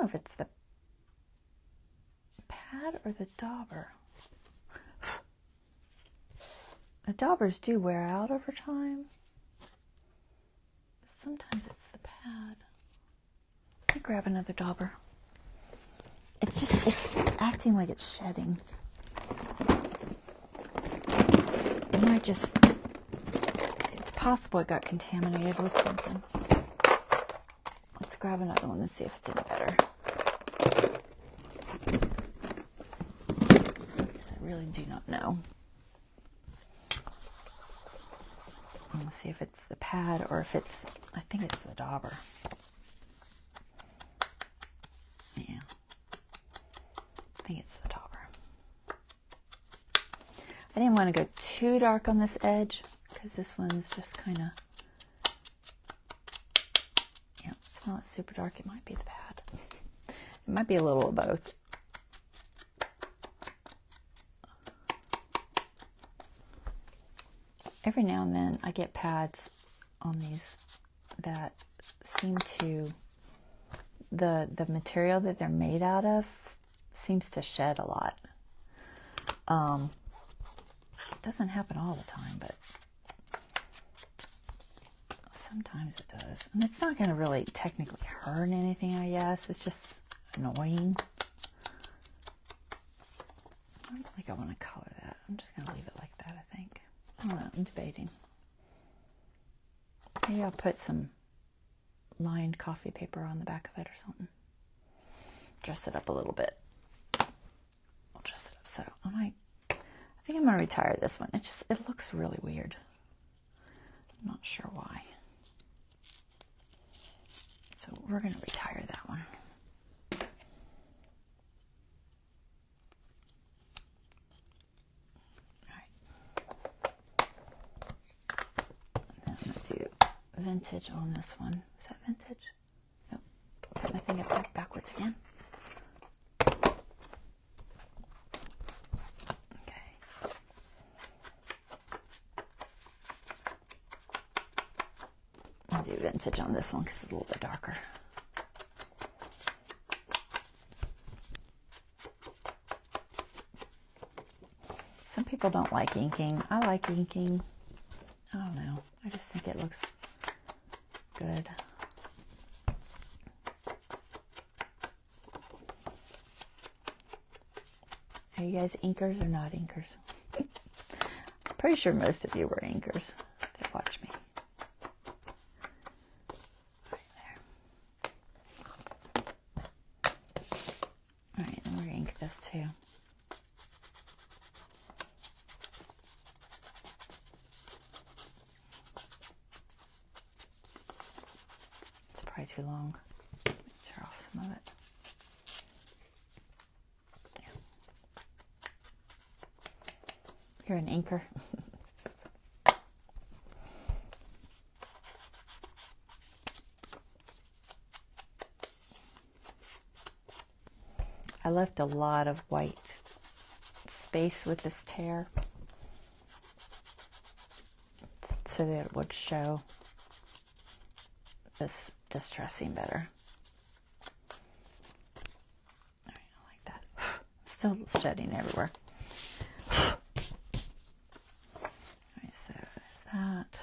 know if it's the pad or the dauber. The daubers do wear out over time. Sometimes it's the pad. Let me grab another dauber. It's acting like it's shedding. It might just, it's possible it got contaminated with something. Let's grab another one and see if it's any better. Because I really do not know. Let's see if it's the pad or if it's, I think it's the dauber. Yeah. I think it's the dauber. I didn't want to go too dark on this edge because this one's just kind of, yeah, it's not super dark. It might be the pad. It might be a little of both. Every now and then I get pads on these that seem to, the material that they're made out of seems to shed a lot. It doesn't happen all the time, but sometimes it does. And it's not going to really technically hurt anything, I guess. It's just annoying. I don't think I want to color that. I'm just going to leave it like that, I think. I don't know, I'm debating. Maybe I'll put some lined coffee paper on the back of it or something. Dress it up a little bit. I'll dress it up. So I think I'm going to retire this one. It looks really weird. I'm not sure why. So we're going to retire that one. Vintage on this one. Is that vintage? Nope. Put my thing up backwards again. Okay. I'll do vintage on this one because it's a little bit darker. Some people don't like inking. I like inking. I don't know. I just think it looks good. Are you guys inkers or not inkers? I'm pretty sure most of you were inkers that watch me. Right there. Alright, and we're going to ink this too. Too long. Tear off some of it. Yeah. You're an inker. I left a lot of white space with this tear so that it would show this distressing better. All right, I like that. Still shedding everywhere. All right, so there's that.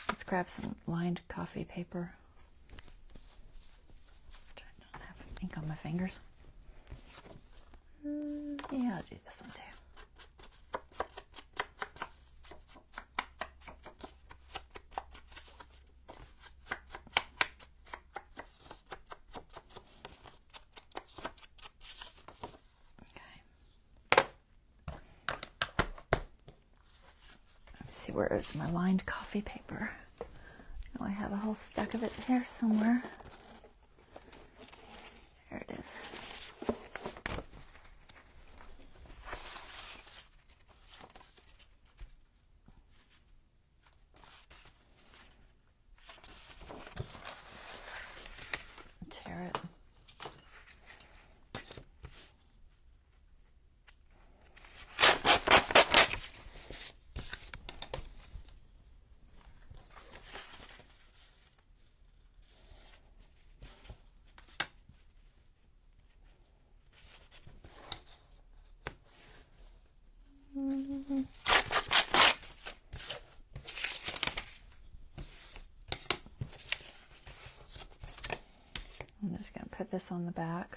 Let's grab some lined coffee paper. Try not to have ink on my fingers. Yeah, I'll do this one too. Where is my lined coffee paper? I know I have a whole stack of it here somewhere. There it is. Tear it. this on the back.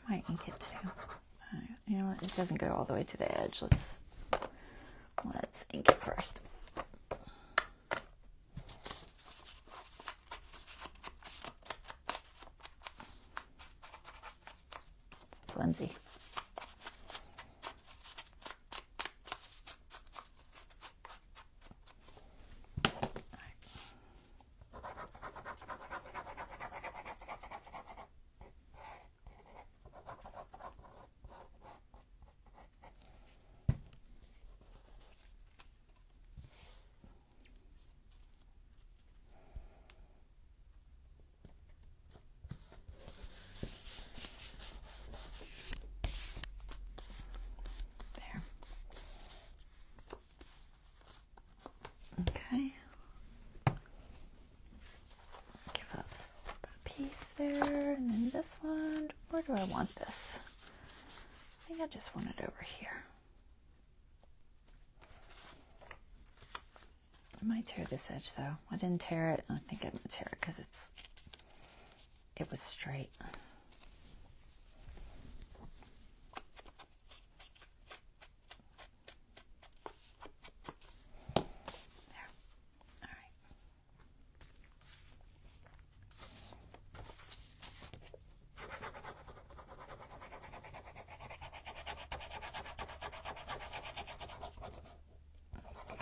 Might ink it too. You know what? It doesn't go all the way to the edge. Let's ink it first. Flimsy. Okay. Give us a piece there, and then this one. Where do I want this? I think I just want it over here. I might tear this edge though. I didn't tear it. I think I'm gonna tear it because it was straight.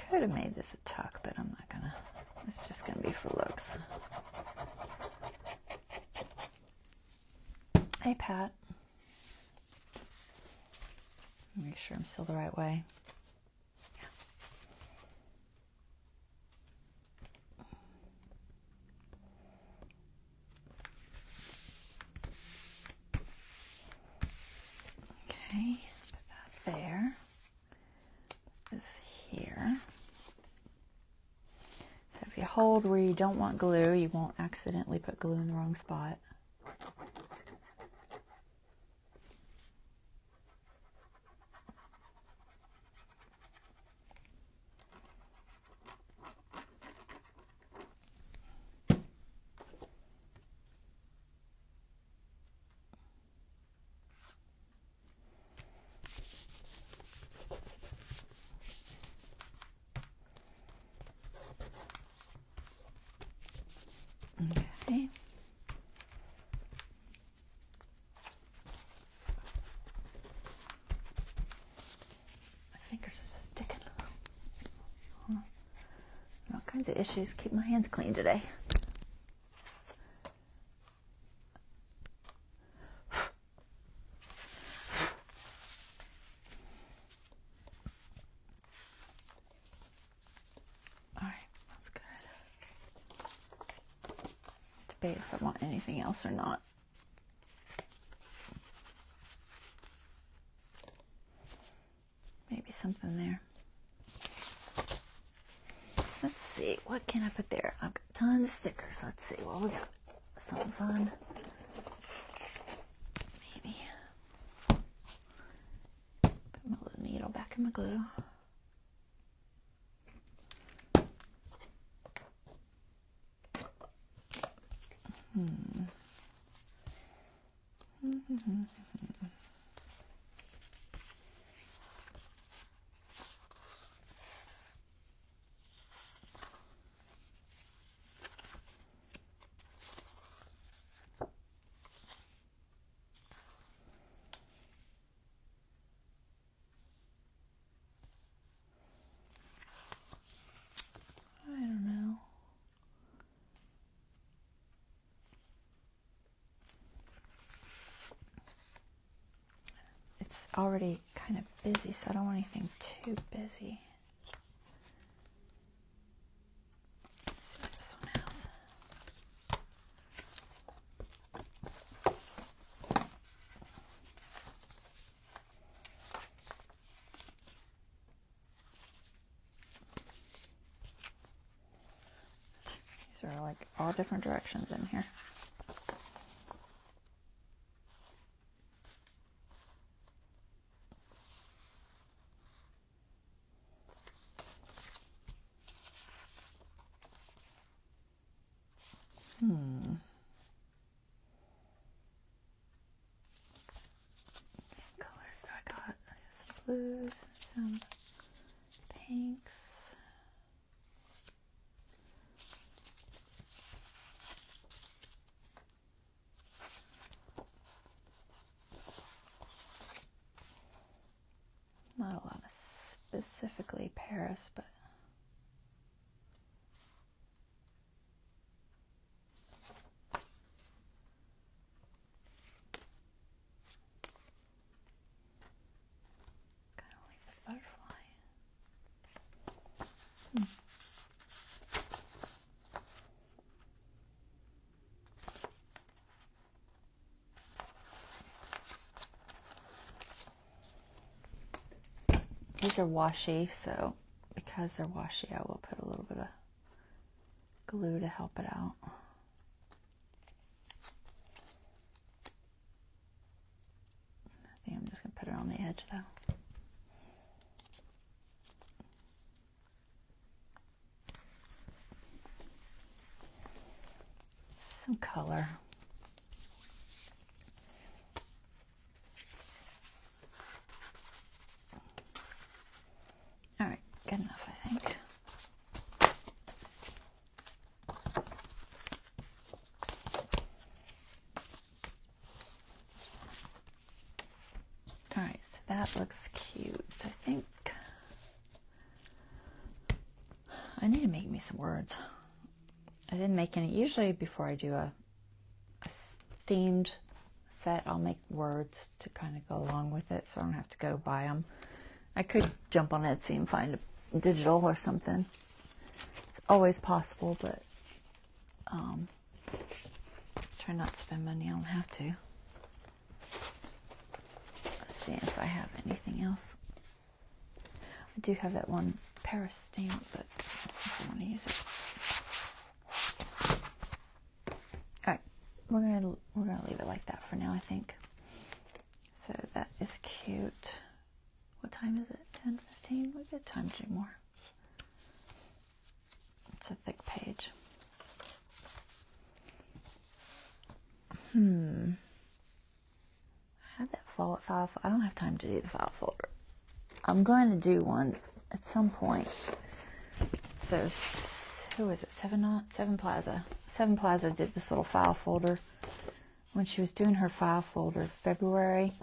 Could have made this a tuck, but I'm not gonna. It's just gonna be for looks. Hey, Pat. Make sure I'm still the right way. Okay, put that there. Put this here. So if you hold where you don't want glue, you won't accidentally put glue in the wrong spot. Okay. My fingers are sticking. All kinds of issues. Keep my hands clean today. If I want anything else or not. Maybe something there. Let's see, what can I put there? I've got tons of stickers. Let's see what we got. Something fun. Maybe. Put my little needle back in my glue. I don't know. It's already kind of busy, so I don't want anything too busy. Let's see what this one has. like all different directions in here. What colors do I got? I got some blues, some pinks. Not a lot of specifically Paris, but kind of like this butterfly. These are washi, so because they're washi, I will put a little bit of glue to help it out. I think I'm just going to put it on the edge though. Some color. All right, good enough, I think. All right, so that looks cute. I think I need to make me some words. I didn't make any. Usually before I do a themed set, I'll make words to kind of go along with it, so I don't have to go buy them. I could jump on Etsy and find a digital or something. It's always possible, but try not to spend money I don't have to. Let's see if I have anything else. I do have that one Paris stamp, but I don't want to use it. All right, we're gonna leave it like that for now, I think. So that is cute. What time is it? 10:15? We've got time to do more. It's a thick page. I had that file. I don't have time to do the file folder. I'm going to do one at some point. So, who is it? Sevenplaza. Sevenplaza did this little file folder when she was doing her file folder February.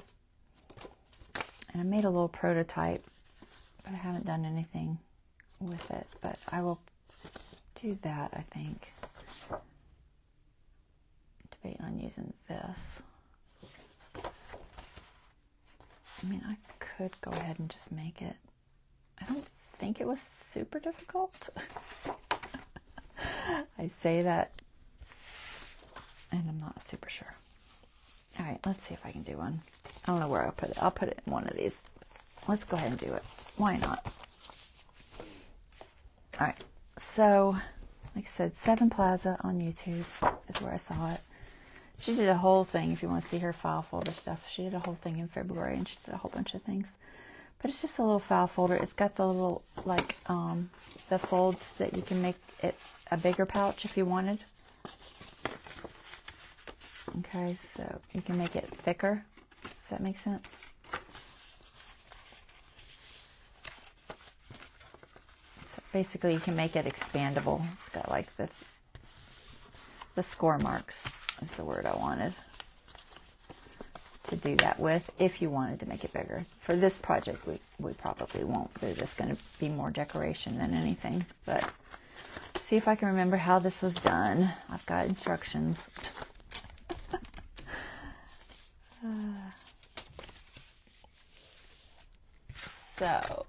And I made a little prototype, but I haven't done anything with it. But I will do that, I think. Debating on using this. I mean, I could go ahead and just make it. I don't think it was super difficult. I say that, and I'm not super sure. All right, let's see if I can do one. I don't know where I'll put it. I'll put it in one of these. Let's go ahead and do it. Why not? All right, so like I said, Sevenplaza on YouTube is where I saw it. She did a whole thing, if you want to see her file folder stuff, she did a whole thing in February, and she did a whole bunch of things. But it's just a little file folder. It's got the little, like, the folds that you can make it a bigger pouch if you wanted. Okay, so you can make it thicker. Does that make sense? So basically, you can make it expandable. It's got, like, the score marks is the word I wanted to do that with, if you wanted to make it bigger. For this project, we probably won't. They're just going to be more decoration than anything. But see if I can remember how this was done. I've got instructions. So,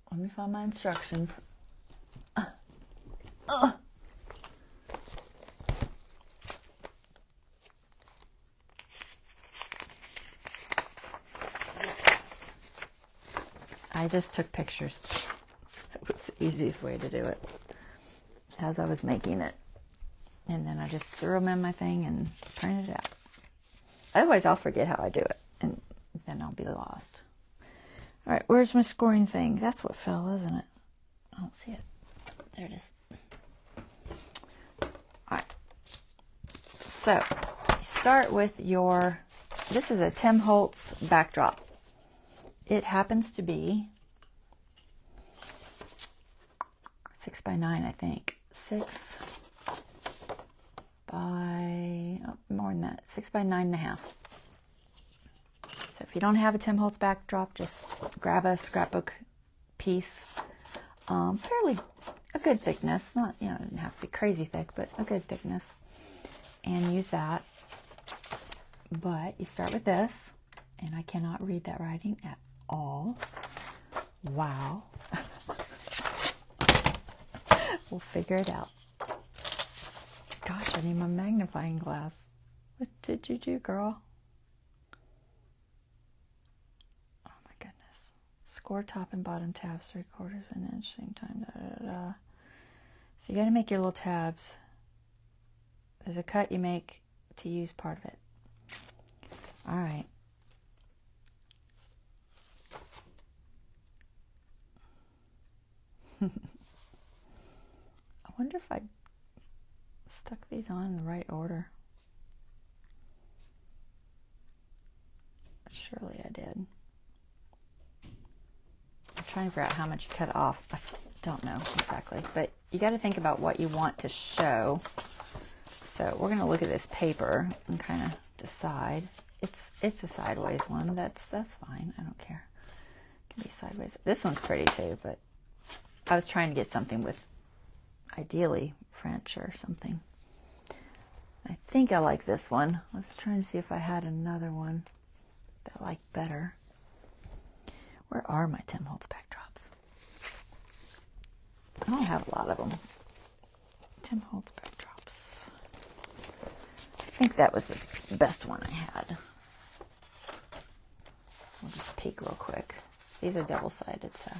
let me find my instructions. I just took pictures. It was the easiest way to do it as I was making it. And then I just threw them in my thing and printed it out. Otherwise, I'll forget how I do it, and then I'll be lost. All right, where's my scoring thing? That's what fell, isn't it? I don't see it. There it is. All right. So, you start with your, this is a Tim Holtz backdrop. It happens to be 6 by 9, I think. 6 by, oh, more than that, 6 by 9.5. So if you don't have a Tim Holtz backdrop, just grab a scrapbook piece, fairly a good thickness. Not, you know, it doesn't have to be crazy thick, but a good thickness, and use that. But you start with this, and I cannot read that writing at all. Wow. We'll figure it out. Gosh, I need my magnifying glass. What did you do, girl? Oh my goodness. Score top and bottom tabs 3/4 of an inch, same time. Da, da, da. So you got to make your little tabs. There's a cut you make to use part of it. All right. I wonder if I stuck these on in the right order. Surely I did. I'm trying to figure out how much you cut off. I don't know exactly, but you got to think about what you want to show. So we're going to look at this paper and kind of decide. It's a sideways one. That's fine. I don't care. It can be sideways. This one's pretty too, but I was trying to get something with ideally French or something. I think I like this one. I was trying to see if I had another one that I like better. Where are my Tim Holtz backdrops? I don't have a lot of them. Tim Holtz backdrops. I think that was the best one I had. We'll just peek real quick. These are double-sided, so.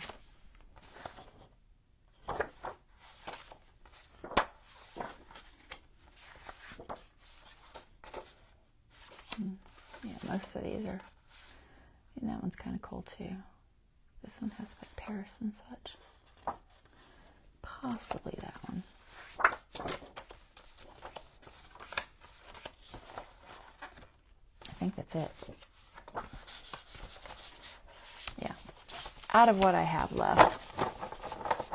Yeah, most of these are, and that one's kind of cool too. This one has like Paris and such. Possibly that one. I think that's it. Yeah. Out of what I have left,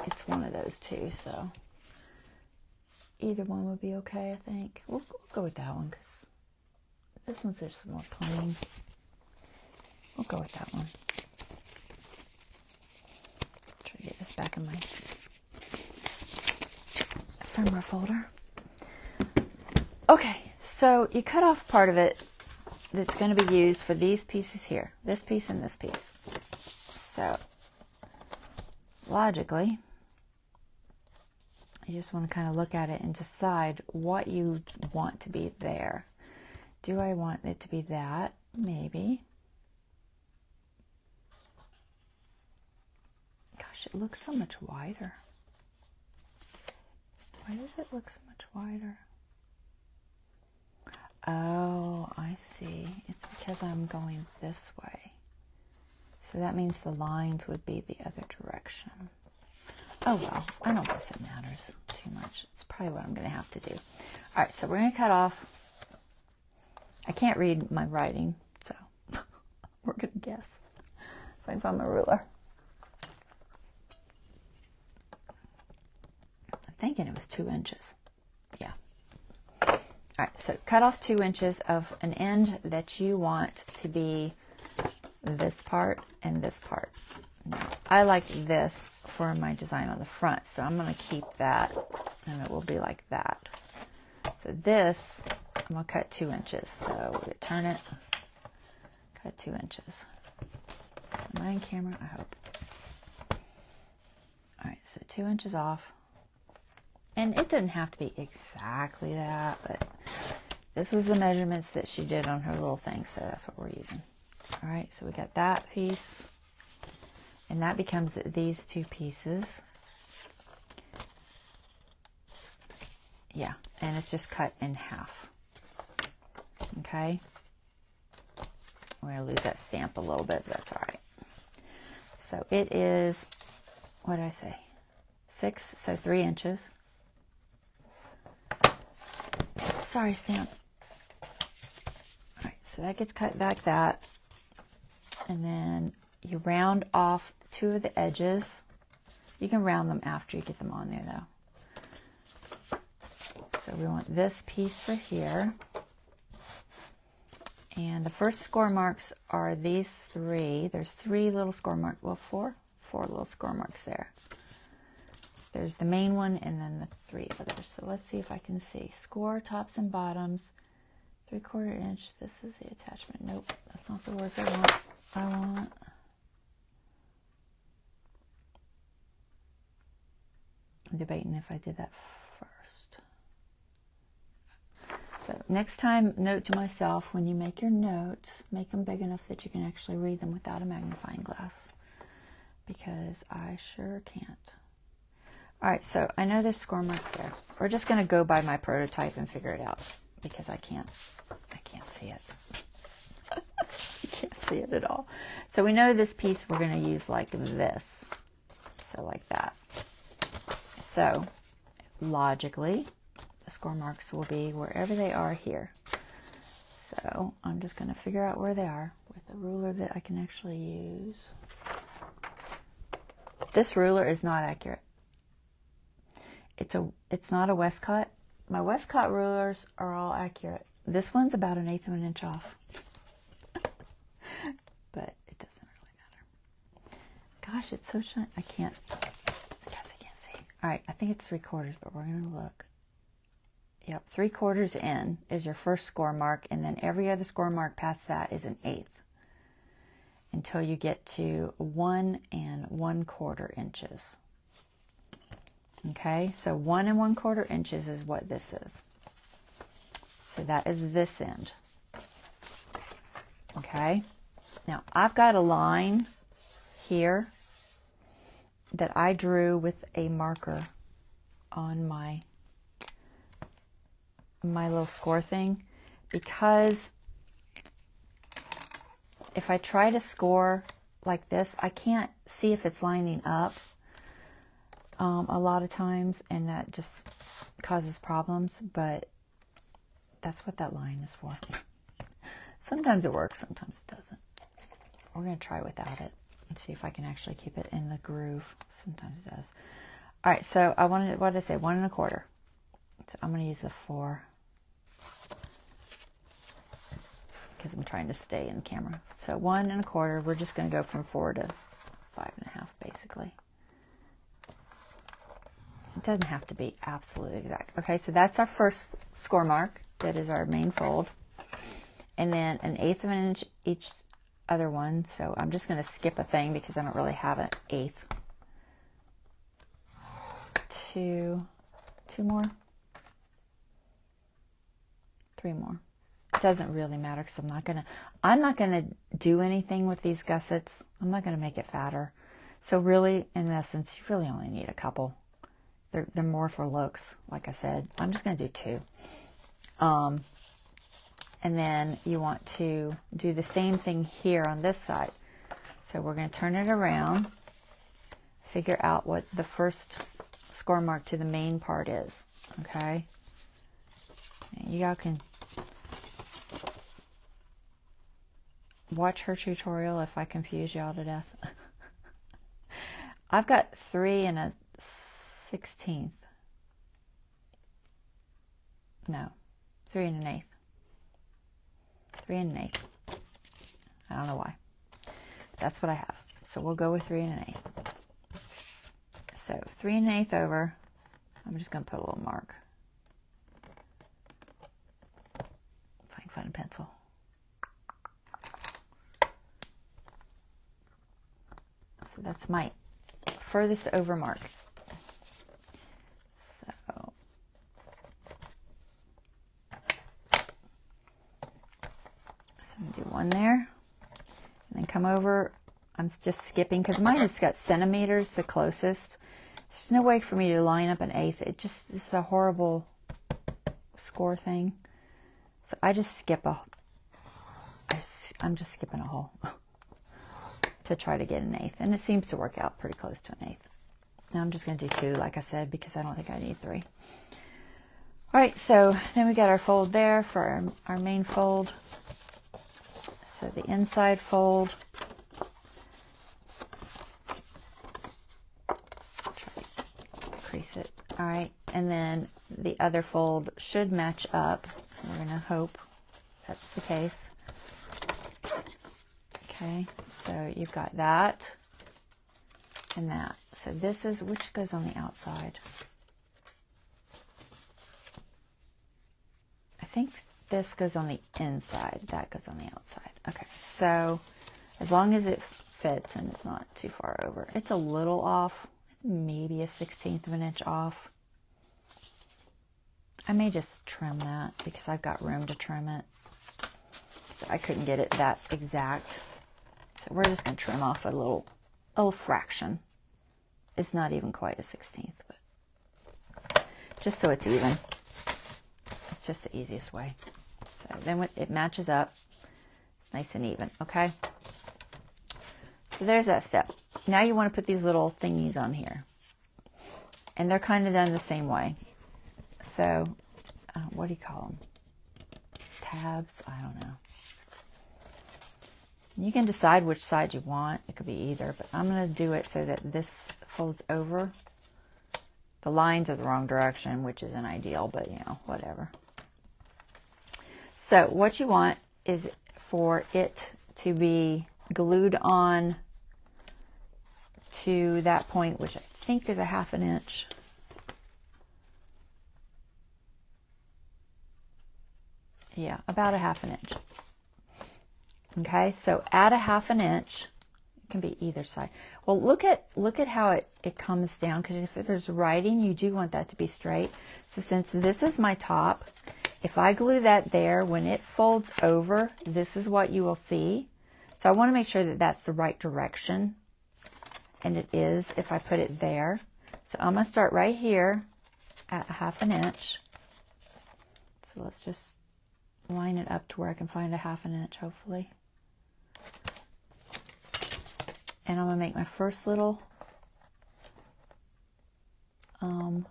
it's one of those two, so either one would be okay, I think. We'll go with that one because this one's just more plain. We'll go with that one. Try to get this back in my ephemera folder. Okay, so you cut off part of it that's going to be used for these pieces here. This piece and this piece. So, logically, you just want to kind of look at it and decide what you want to be there. Do I want it to be that? Maybe. Gosh, it looks so much wider. Why does it look so much wider? Oh, I see. It's because I'm going this way. So that means the lines would be the other direction. Oh well, I don't guess it matters too much. It's probably what I'm going to have to do. All right, so we're going to cut off. I can't read my writing, so we're going to guess if I can find my ruler. I'm thinking it was 2 inches. Yeah. All right, so cut off 2 inches of an end that you want to be this part and this part. Now, I like this for my design on the front, so I'm going to keep that, and it will be like that. So this, I'm going to cut 2 inches. So we're going to turn it, cut 2 inches. Am I in camera? I hope. All right, so 2 inches off. And it didn't have to be exactly that, but this was the measurements that she did on her little thing, so that's what we're using. All right, so we got that piece, and that becomes these 2 pieces. Yeah, and it's just cut in half. Okay. We're going to lose that stamp a little bit, but that's all right. So it is, what did I say? 6, so 3 inches. Sorry, stamp. All right, so that gets cut like that. And then you round off 2 of the edges. You can round them after you get them on there, though. So we want this piece for here. And the first score marks are these 3. There's 3 little score marks. Well, 4 little score marks there. There's the main one and then the 3 others. So let's see if I can see. Score, tops and bottoms, 3/4 inch. This is the attachment. Nope, that's not the words I want. I'm debating if I did that first. So next time, note to myself, when you make your notes, make them big enough that you can actually read them without a magnifying glass, because I sure can't. All right, so I know there's score marks there. We're just going to go by my prototype and figure it out, because I can't see it. You can't see it at all. So we know this piece we're going to use like this. So like that. So logically, the score marks will be wherever they are here. So I'm just going to figure out where they are with a ruler that I can actually use. This ruler is not accurate. It's not a Westcott. My Westcott rulers are all accurate. This one's about 1/8 of an inch off. But it doesn't really matter. Gosh, it's so shiny. I can't see. All right, I think it's 3/4, but we're going to look. Yep, 3/4 in is your first score mark, and then every other score mark past that is 1/8 until you get to 1 1/4 inches. Okay, so 1 1/4 inches is what this is. So that is this end. Okay, now I've got a line here that I drew with a marker on my little score thing, because if I try to score like this, I can't see if it's lining up a lot of times, and that just causes problems, but that's what that line is for. Sometimes it works, sometimes it doesn't. We're going to try without it and see if I can actually keep it in the groove. Sometimes it does. All right, so I wanted, what did I say, 1 1/4. So I'm going to use the 4 because I'm trying to stay in camera. So 1 1/4, we're just going to go from 4 to 5.5 basically. It doesn't have to be absolutely exact. Okay, so that's our first score mark. That is our main fold. And then 1/8 of an inch each other one. So I'm just going to skip a thing because I don't really have an 1/8. 2 more. 3 more. It doesn't really matter because I'm not gonna do anything with these gussets. I'm not gonna make it fatter. So really, in essence, you really only need a couple. They're more for looks, like I said. I'm just going to do 2. And then you want to do the same thing here on this side. So we're going to turn it around, figure out what the first score mark to the main part is. Okay? And you all can watch her tutorial if I confuse y'all to death. I've got 3 1/16. No, 3 1/8. 3 1/8. I don't know why. That's what I have. So we'll go with 3 1/8. So 3 1/8 over. I'm just going to put a little mark. If I can find a pencil. So that's my furthest over mark. So I'm going to do 1 there, and then come over. I'm just skipping because mine has got centimeters the closest. There's no way for me to line up an 1/8. This is a horrible score thing. So I just skip I'm just skipping a hole to try to get an eighth. And it seems to work out pretty close to an eighth. Now I'm just going to do 2, like I said, because I don't think I need 3. All right, so then we got our fold there for our main fold. So the inside fold. Try to crease it. All right, and then the other fold should match up. We're going to hope that's the case. Okay, so you've got that and that. So this is, which goes on the outside? I think this goes on the inside. That goes on the outside. Okay, so as long as it fits and it's not too far over. It's a little off, maybe a 1/16 of an inch off. I may just trim that because I've got room to trim it. So I couldn't get it that exact. So we're just going to trim off a little fraction. It's not even quite a 1/16, but just so it's even. It's just the easiest way. So then when it matches up, it's nice and even, okay? So there's that step. Now you want to put these little thingies on here. And they're kind of done the same way. So, what do you call them? Tabs? I don't know. You can decide which side you want. It could be either, but I'm going to do it so that this folds over. The lines are the wrong direction, which isn't ideal, but you know, whatever. So what you want is for it to be glued on to that point, which I think is a 1/2 inch. Yeah, about a 1/2 inch. Okay, so at a 1/2 inch, it can be either side. Well, look at how it comes down, because if there's writing, you do want that to be straight. So since this is my top, if I glue that there, when it folds over, this is what you will see. So I want to make sure that that's the right direction, and it is if I put it there. So I'm going to start right here at a 1/2 inch. So let's just line it up to where I can find a 1/2 inch, hopefully. And I'm going to make my first little, is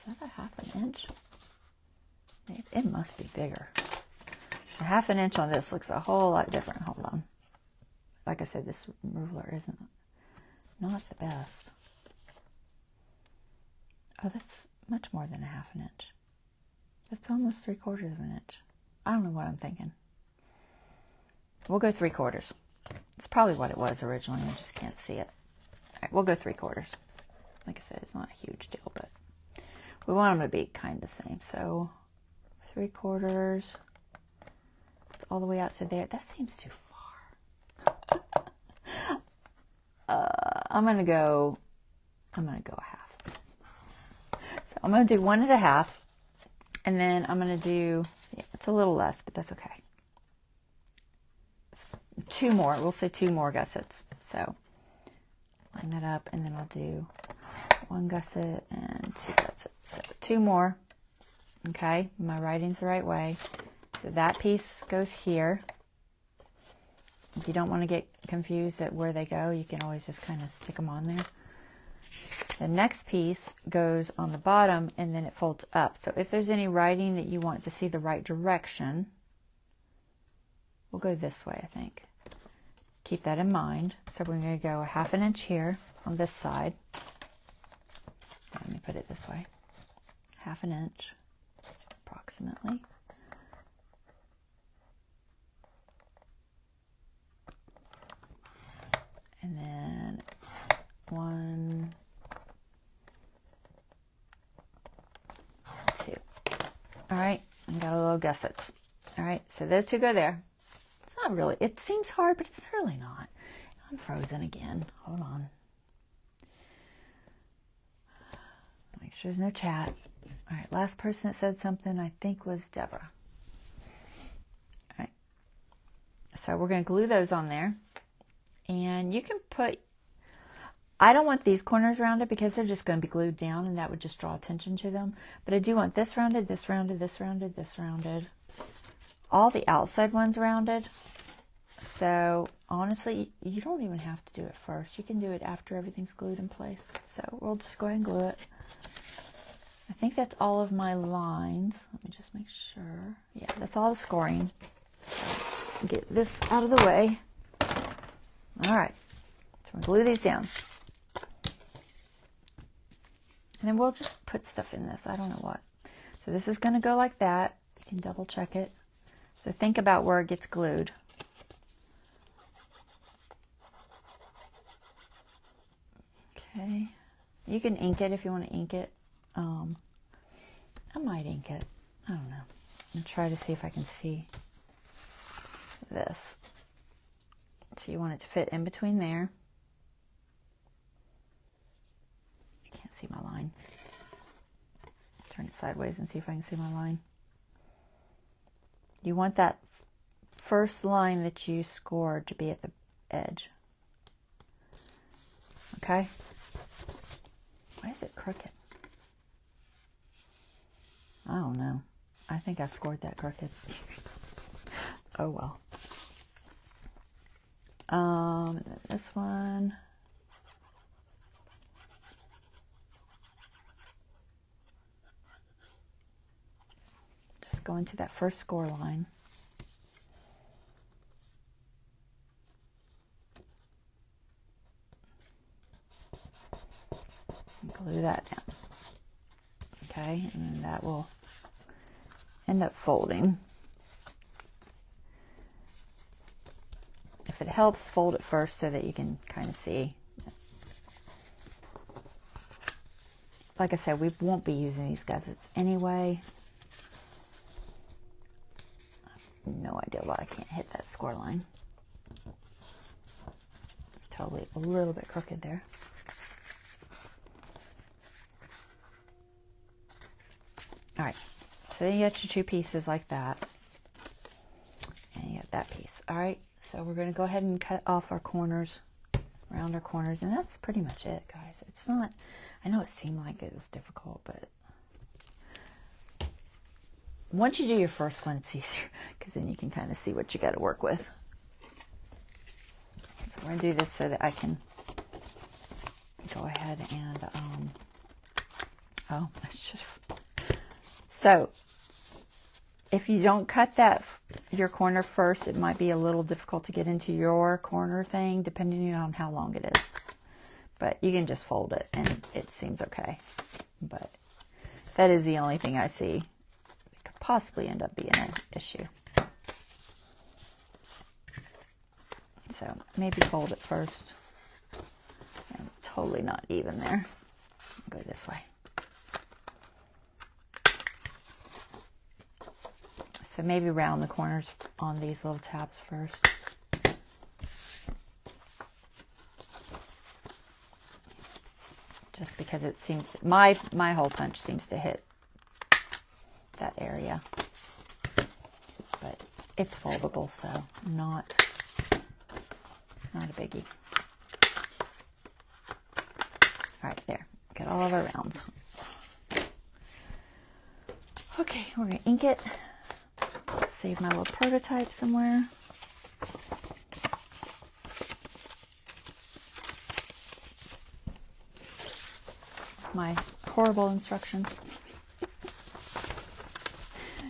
that a 1/2 inch? It must be bigger. A 1/2 inch on this looks a whole lot different. Hold on. Like I said, this ruler isn't, not the best. Oh, that's much more than a 1/2 inch. That's almost 3/4 of an inch. I don't know what I'm thinking. We'll go 3/4. It's probably what it was originally. I just can't see it. All right, we'll go 3/4. Like I said, it's not a huge deal, but we want them to be kind of the same. So 3/4. It's all the way out to there. That seems too far. I'm gonna go a 1/2. So I'm gonna do 1 1/2, and then I'm gonna do, yeah, it's a little less, but that's okay. 2 more. We'll say 2 more gussets. So line that up, and then I'll do 1 gusset and 2 gussets. So 2 more. Okay, my writing's the right way. So that piece goes here. If you don't want to get confused at where they go, you can always just kind of stick them on there. The next piece goes on the bottom, and then it folds up. So if there's any writing that you want to see the right direction, we'll go this way, I think. Keep that in mind. So we're going to go a 1/2 inch here on this side. Let me put it this way. 1/2 inch, approximately. And then 1, 2. All right, I got a little gussets. All right, so those 2 go there. It's not really, it seems hard, but it's really not. I'm frozen again. Hold on. Make sure there's no chat. All right, last person that said something, I think, was Deborah. All right, so we're going to glue those on there. And you can put, I don't want these corners rounded because they're just going to be glued down and that would just draw attention to them. But I do want this rounded, this rounded, this rounded, this rounded. All the outside ones rounded. So honestly, you don't even have to do it first. You can do it after everything's glued in place. So we'll just go ahead and glue it. I think that's all of my lines. Let me just make sure. Yeah, that's all the scoring. So get this out of the way. All right, so we'll glue these down. And then we'll just put stuff in this. I don't know what. So this is going to go like that. You can double check it. So think about where it gets glued. Okay. You can ink it if you want to ink it. I might ink it. I don't know. I'm going to try to see if I can see this. So you want it to fit in between there. I can't see my line. Turn it sideways and see if I can see my line. You want that first line that you scored to be at the edge. Okay? Why is it crooked? I don't know. I think I scored that crooked. Oh well. This one. Just go into that first score line. And glue that down. Okay, and then that will end up folding. If it helps, fold it first so that you can kind of see. Like I said, we won't be using these gussets anyway. I have no idea why I can't hit that score line. Totally a little bit crooked there. All right, so you got your two pieces like that. And you got that piece. All right, so we're going to go ahead and cut off our corners, around our corners, and that's pretty much it, guys. It's not, I know it seemed like it was difficult, but once you do your first one, it's easier, because then you can kind of see what you got to work with. So we're going to do this so that I can go ahead and, oh, I should have. So, if you don't cut your corner first, it might be a little difficult to get into your corner thing, depending on how long it is. But you can just fold it, and it seems okay. But that is the only thing I see that could possibly end up being an issue. So, maybe fold it first. I'm totally not even there. I'll go this way. So maybe round the corners on these little tabs first. Just because it seems to, my hole punch seems to hit that area. But it's foldable, so not a biggie. All right, there. Got all of our rounds. Okay, we're going to ink it. Save my little prototype somewhere. My horrible instructions. I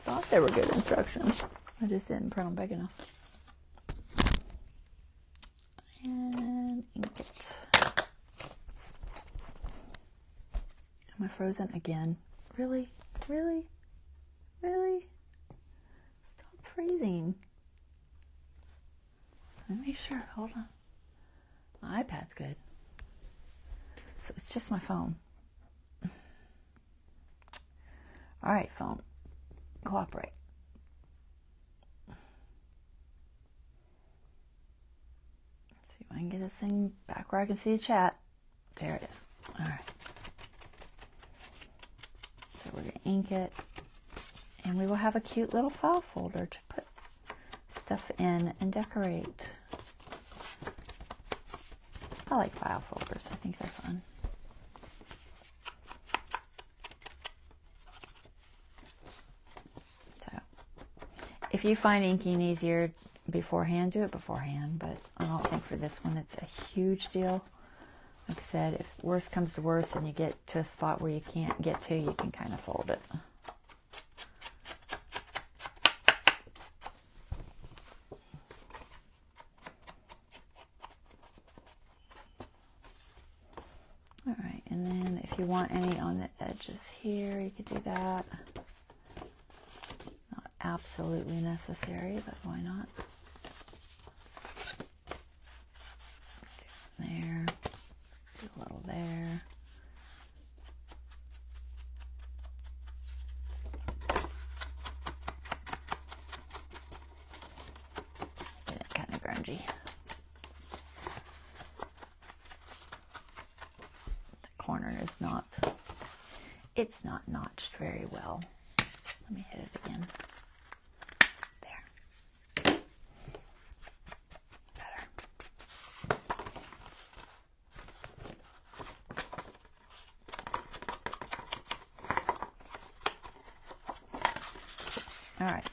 thought they were good instructions. I just didn't print them big enough. And ink it. Am I frozen again? Really? Really? Really? Freezing. Let me make sure. Hold on. My iPad's good. So it's just my phone. All right, phone. Cooperate. Let's see if I can get this thing back where I can see the chat. There it is. All right. So we're going to ink it. And we will have a cute little file folder to put stuff in and decorate. I like file folders. I think they're fun. So, if you find inking easier beforehand, do it beforehand. But I don't think for this one it's a huge deal. Like I said, if worst comes to worst and you get to a spot where you can't get to, you can kind of fold it. All right, and then if you want any on the edges here, you could do that. Not absolutely necessary, but why not? Do there, do a little there. Get it kind of grungy. Corner is not, it's not notched very well. Let me hit it again. There. Better. All right, I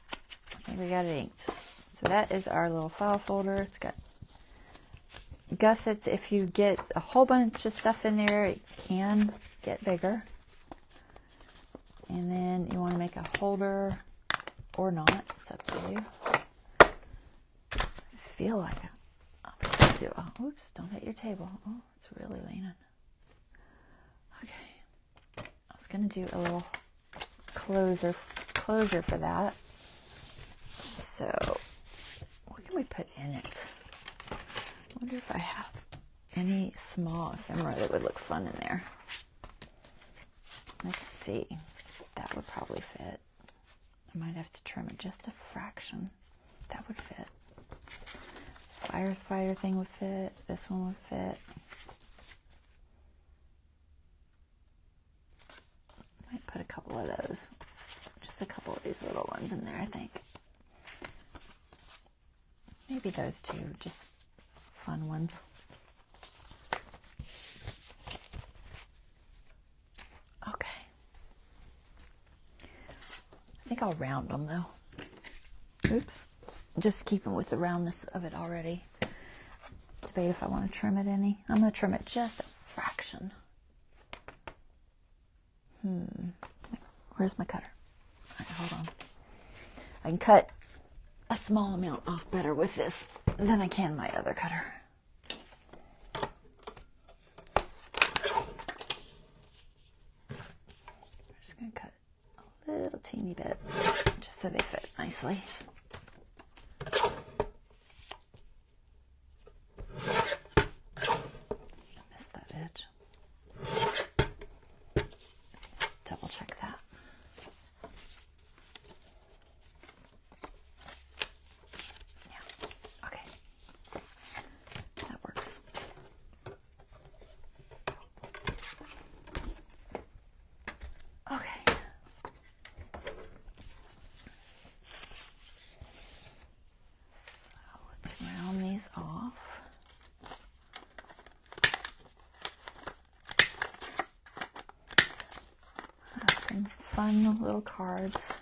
think we got it inked. So that is our little file folder. It's got gussets. If you get a whole bunch of stuff in there, it can get bigger. And then you want to make a holder or not. It's up to you. I feel like I'm supposed to do. Oh, oops! Don't hit your table. Oh, it's really leaning. Okay, I was gonna do a little closure for that. So, what can we put in it? I wonder if I have any small ephemera that would look fun in there. Let's see. That would probably fit. I might have to trim it just a fraction. That would fit. Firefighter thing would fit. This one would fit. Might put a couple of those. Just a couple of these little ones in there, I think. Maybe those two, just fun ones. Okay. I think I'll round them though. Oops. Just keeping with the roundness of it already. Debate if I want to trim it any. I'm going to trim it just a fraction. Where's my cutter? All right, hold on. I can cut a small amount off better with this than I can my other cutter. I'm just going to cut a little teeny bit just so they fit nicely. I missed that edge. Let's double check that. Off. Have some fun little cards.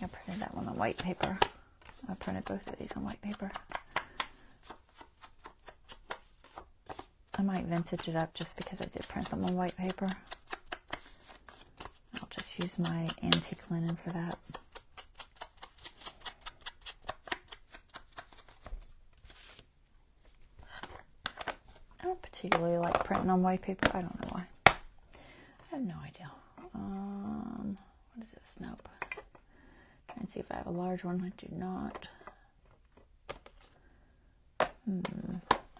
I printed that one on white paper. I printed both of these on white paper. I might vintage it up just because I did print them on white paper. I'll just use my antique linen for that. I don't particularly like printing on white paper. I don't know why. have no idea. What is this? Nope. Trying to see if I have a large one. I do not.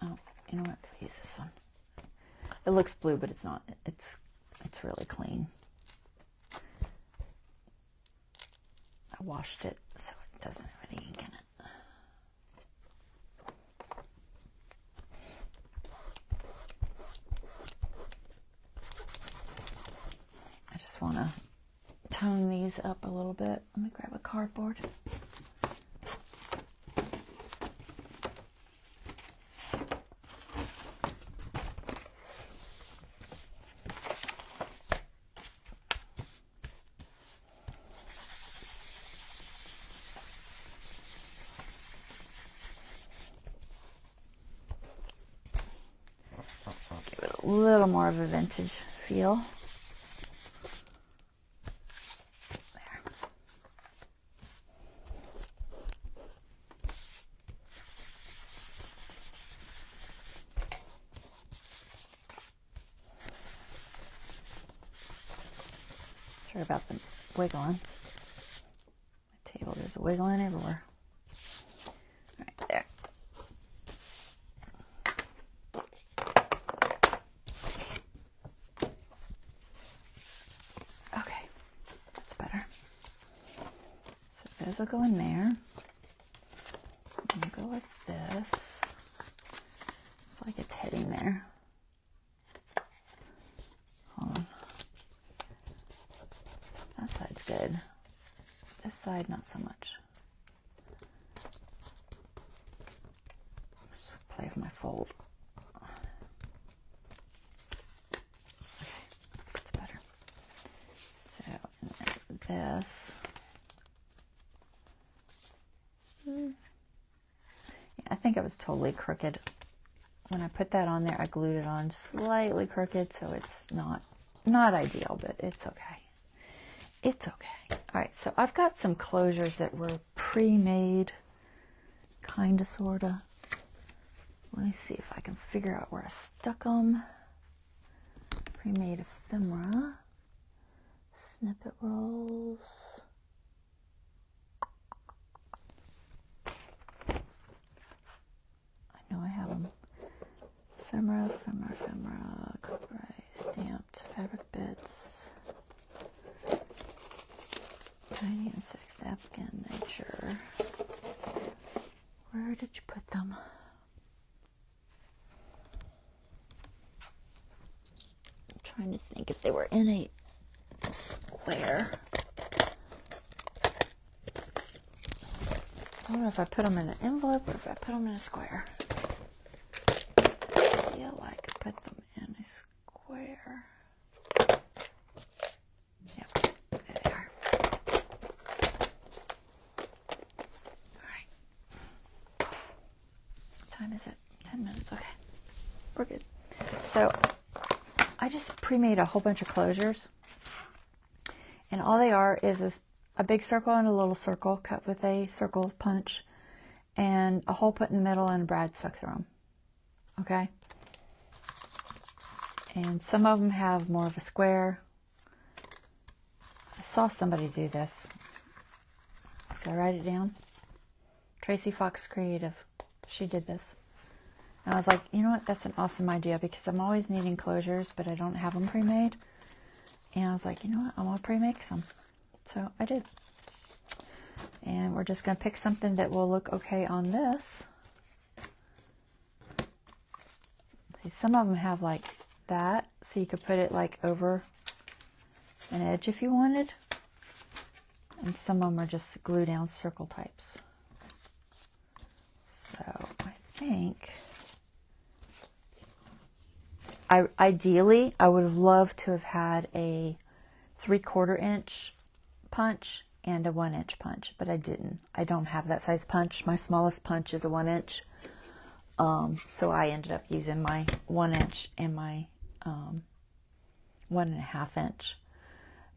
Oh, you know what? I'll use this one. It looks blue, but it's not. It's really clean. I washed it so it doesn't have any ink in it. I just want to tone these up a little bit. Let me grab a cardboard. Just give it a little more of a vintage feel. Sorry about the wiggling. My table, there's a wiggling everywhere. Right there. Okay, that's better. So those will go in there. I'm gonna go like this. I feel like it's hitting there. Hold on. That side's good. This side, not so much. Just play with my fold. Okay, that's better. So, and then this. Yeah, I think it was totally crooked. When I put that on there, I glued it on slightly crooked, so it's not ideal, but it's okay. It's okay. All right, so I've got some closures that were pre-made, kind of, sort of. Let me see if I can figure out where I stuck them. Pre-made ephemera, snippet rolls. I know I have them. Ephemera, copyright, stamped fabric bits. Tiny insects, African nature. Where did you put them? I'm trying to think if they were in a square. I don't know if I put them in an envelope or if I put them in a square. I feel like I put them in a square. Yep, there they are. Time is it? 10 minutes. Okay, we're good. So I just pre-made a whole bunch of closures, and all they are is a big circle and a little circle cut with a circle punch, and a hole put in the middle and a brad stuck through them. Okay, and some of them have more of a square. I saw somebody do this. Did I write it down? Tracy Fox Creative. She did this. And I was like, you know what? That's an awesome idea, because I'm always needing closures, but I don't have them pre-made. And I was like, you know what? I want to pre-make some. So I did. And we're just going to pick something that will look okay on this. See, some of them have like that, so you could put it like over an edge if you wanted. And some of them are just glue down circle types. So I think, ideally, I would have loved to have had a 3/4 inch punch and a 1 inch punch, but I didn't. I don't have that size punch. My smallest punch is a 1 inch. So I ended up using my 1 inch and my 1.5 inch.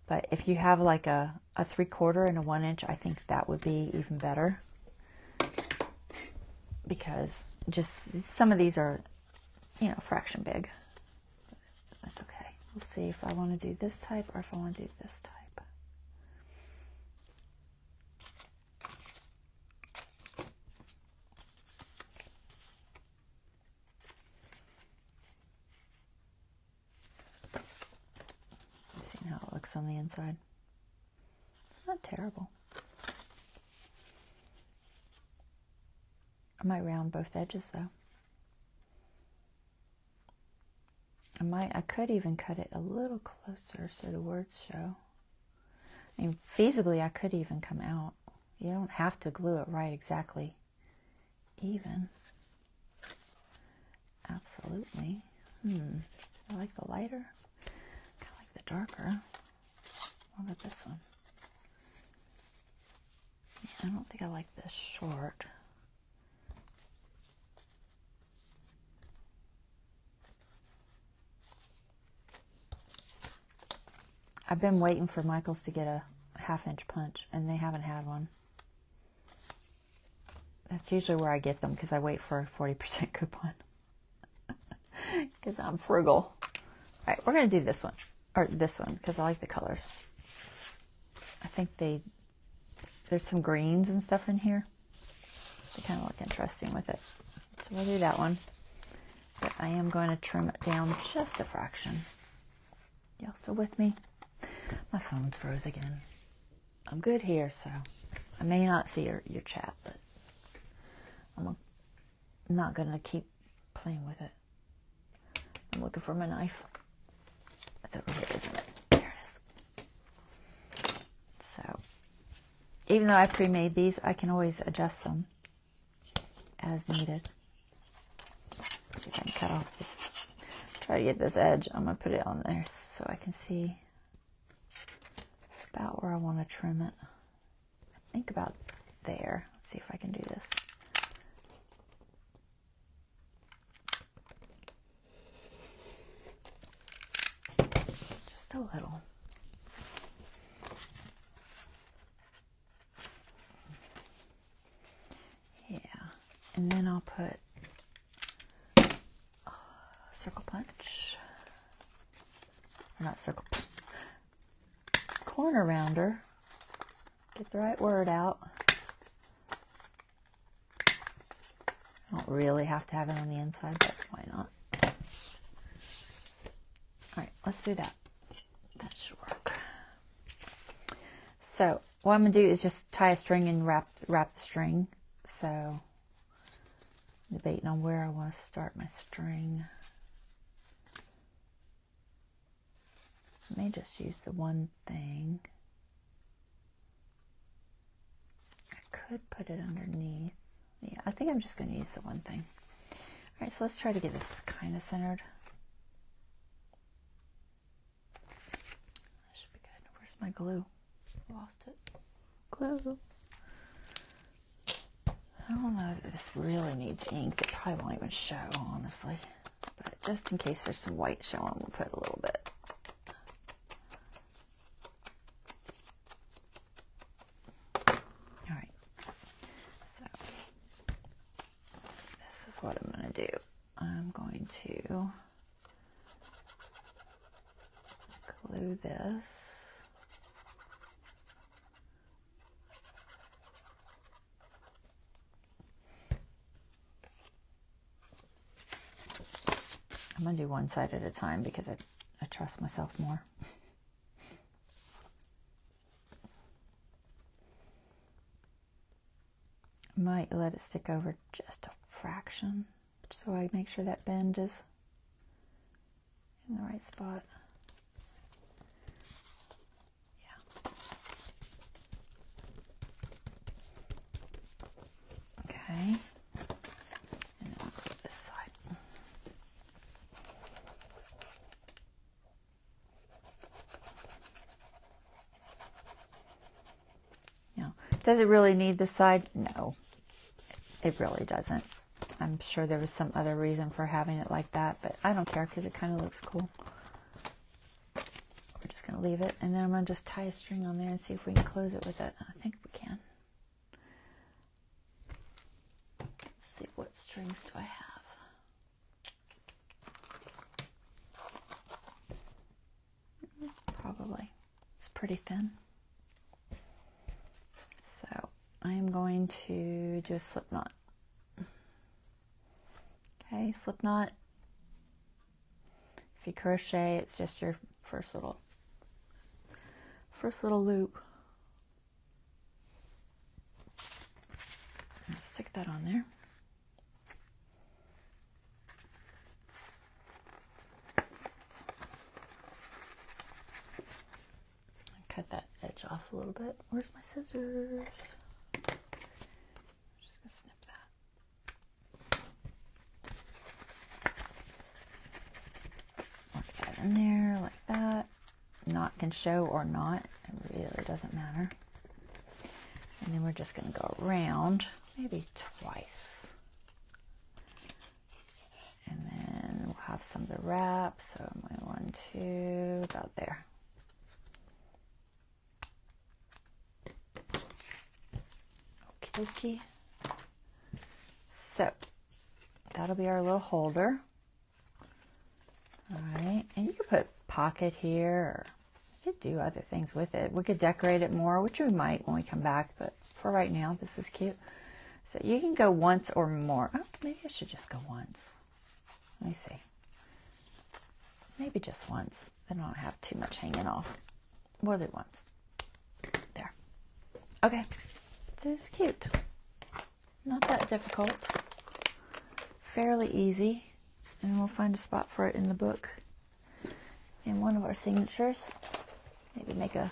But if you have like a 3/4 and a 1 inch, I think that would be even better. Because just some of these are, you know, fraction big. That's okay. We'll see if I want to do this type or if I want to do this type. See how it looks on the inside. It's not terrible. I might round both edges though. I could even cut it a little closer so the words show. I mean, feasibly, I could even come out. You don't have to glue it right exactly even. Absolutely. I like the lighter. I like the darker. What about this one? Yeah, I don't think I like this short. I've been waiting for Michaels to get a 1/2 inch punch, and they haven't had one. That's usually where I get them, because I wait for a 40% coupon. Because I'm frugal. All right, we're going to do this one, or this one, because I like the colors. I think there's some greens and stuff in here. They kind of look interesting with it. So we'll do that one. But I am going to trim it down just a fraction. Y'all still with me? My phone's froze again. I'm good here, so I may not see your chat, but I'm not going to keep playing with it. I'm looking for my knife. It's over here, isn't it? There it is. So, even though I pre-made these, I can always adjust them as needed. Let's see if I can cut off this. Try to get this edge. I'm going to put it on there so I can see about where I want to trim it. I think about there. Let's see if I can do this. Just a little. Yeah. And then I'll put circle punch. Or not circle punch. Corner rounder. Get the right word out. I don't really have to have it on the inside, but why not? Alright, let's do that. That should work. So, what I'm going to do is just tie a string and wrap the string. So, I'm debating on where I want to start my string. I may just use the one thing. I could put it underneath. Yeah, I think I'm just going to use the one thing. Alright, so let's try to get this kind of centered. That should be good. Where's my glue? Lost it. Glue. I don't know if this really needs ink. It probably won't even show, honestly. But just in case there's some white showing, we'll put a little bit. What I'm going to do, I'm going to glue this. I'm going to do one side at a time because I trust myself more. Might let it stick over just a fraction so I make sure that bend is in the right spot. Yeah. Okay. And then I'll go this side. Now, does it really need this side? No. It really doesn't. I'm sure there was some other reason for having it like that, but I don't care because it kind of looks cool. We're just going to leave it, and then I'm going to just tie a string on there and see if we can close it with it. I think we can. Let's see, what strings do I have? pretty thin. So I am going to do a slip knot. Okay, slip knot. If you crochet, it's just your first little loop. I'll stick that on there. Cut that edge off a little bit. Where's my scissors? Just gonna snip that. Work that in there like that. Knot can show or not. It really doesn't matter. And then we're just gonna go around maybe twice. And then we'll have some of the wrap. So I'm going 1, 2, about there. Okay. So that'll be our little holder. All right, and you could put pocket here, or you could do other things with it. We could decorate it more, which we might when we come back, but for right now, this is cute. So you can go once or more. Oh, maybe I should just go once. Let me see. Maybe just once. Then I don't have too much hanging off. We'll do once. There. Okay. So it's cute. Not that difficult. Fairly easy. And we'll find a spot for it in the book. In one of our signatures. Maybe make a...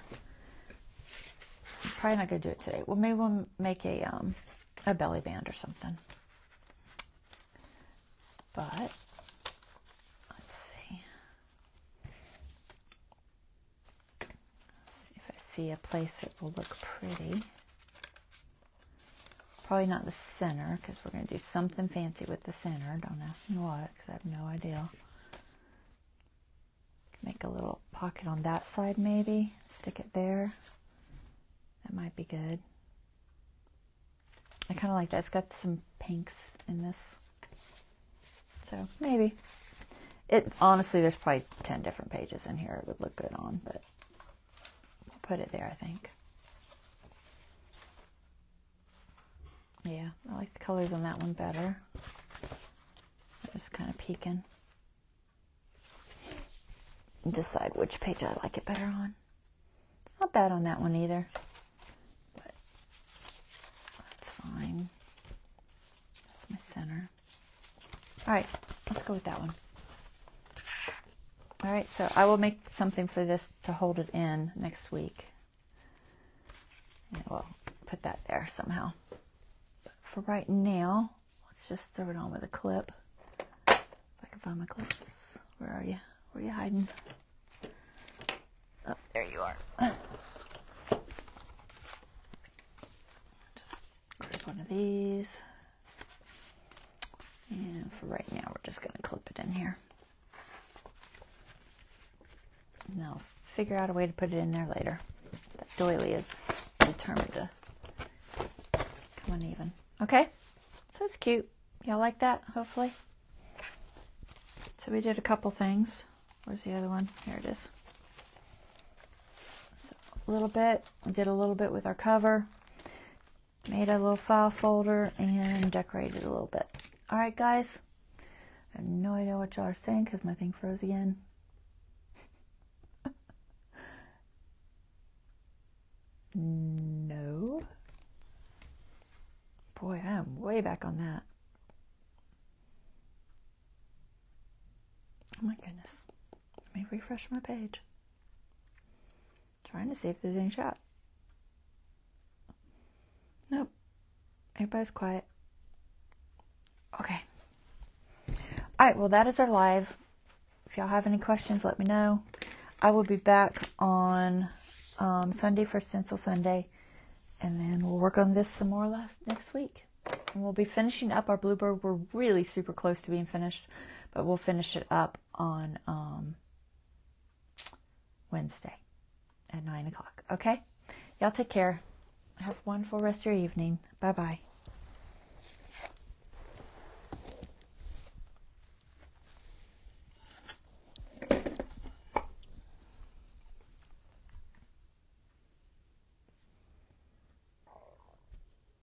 I'm probably not going to do it today. Well, maybe we'll make a belly band or something. But, let's see. Let's see if I see a place that will look pretty. Probably not the center, because we're going to do something fancy with the center. Don't ask me what, because I have no idea. Make a little pocket on that side, maybe. Stick it there. That might be good. I kind of like that. It's got some pinks in this. So, maybe. Honestly, there's probably 10 different pages in here it would look good on, but we'll put it there, I think. Yeah, I like the colors on that one better. Just kind of peeking. Decide which page I like it better on. It's not bad on that one either, but that's fine. That's my center. All right, let's go with that one. All right, so I will make something for this to hold it in next week. And we'll put that there somehow. For right now, let's just throw it on with a clip. If I can find my clips. Where are you? Where are you hiding? Oh, there you are. Just grab one of these. And for right now, we're just going to clip it in here. And I'll figure out a way to put it in there later. That doily is determined to come uneven. Okay, so it's cute. Y'all like that, hopefully? So we did a couple things. Where's the other one? Here it is. So a little bit. We did a little bit with our cover. Made a little file folder and decorated a little bit. All right, guys. I have no idea what y'all are saying because my thing froze again. No. Boy, I am way back on that. Oh my goodness. Let me refresh my page. Trying to see if there's any chat. Nope. Everybody's quiet. Okay. Alright, well that is our live. If y'all have any questions, let me know. I will be back on Sunday for Stencil Sunday. And then we'll work on this some more next week. And we'll be finishing up our bluebird. We're really super close to being finished. But we'll finish it up on Wednesday at 9 o'clock. Okay? Y'all take care. Have a wonderful rest of your evening. Bye-bye.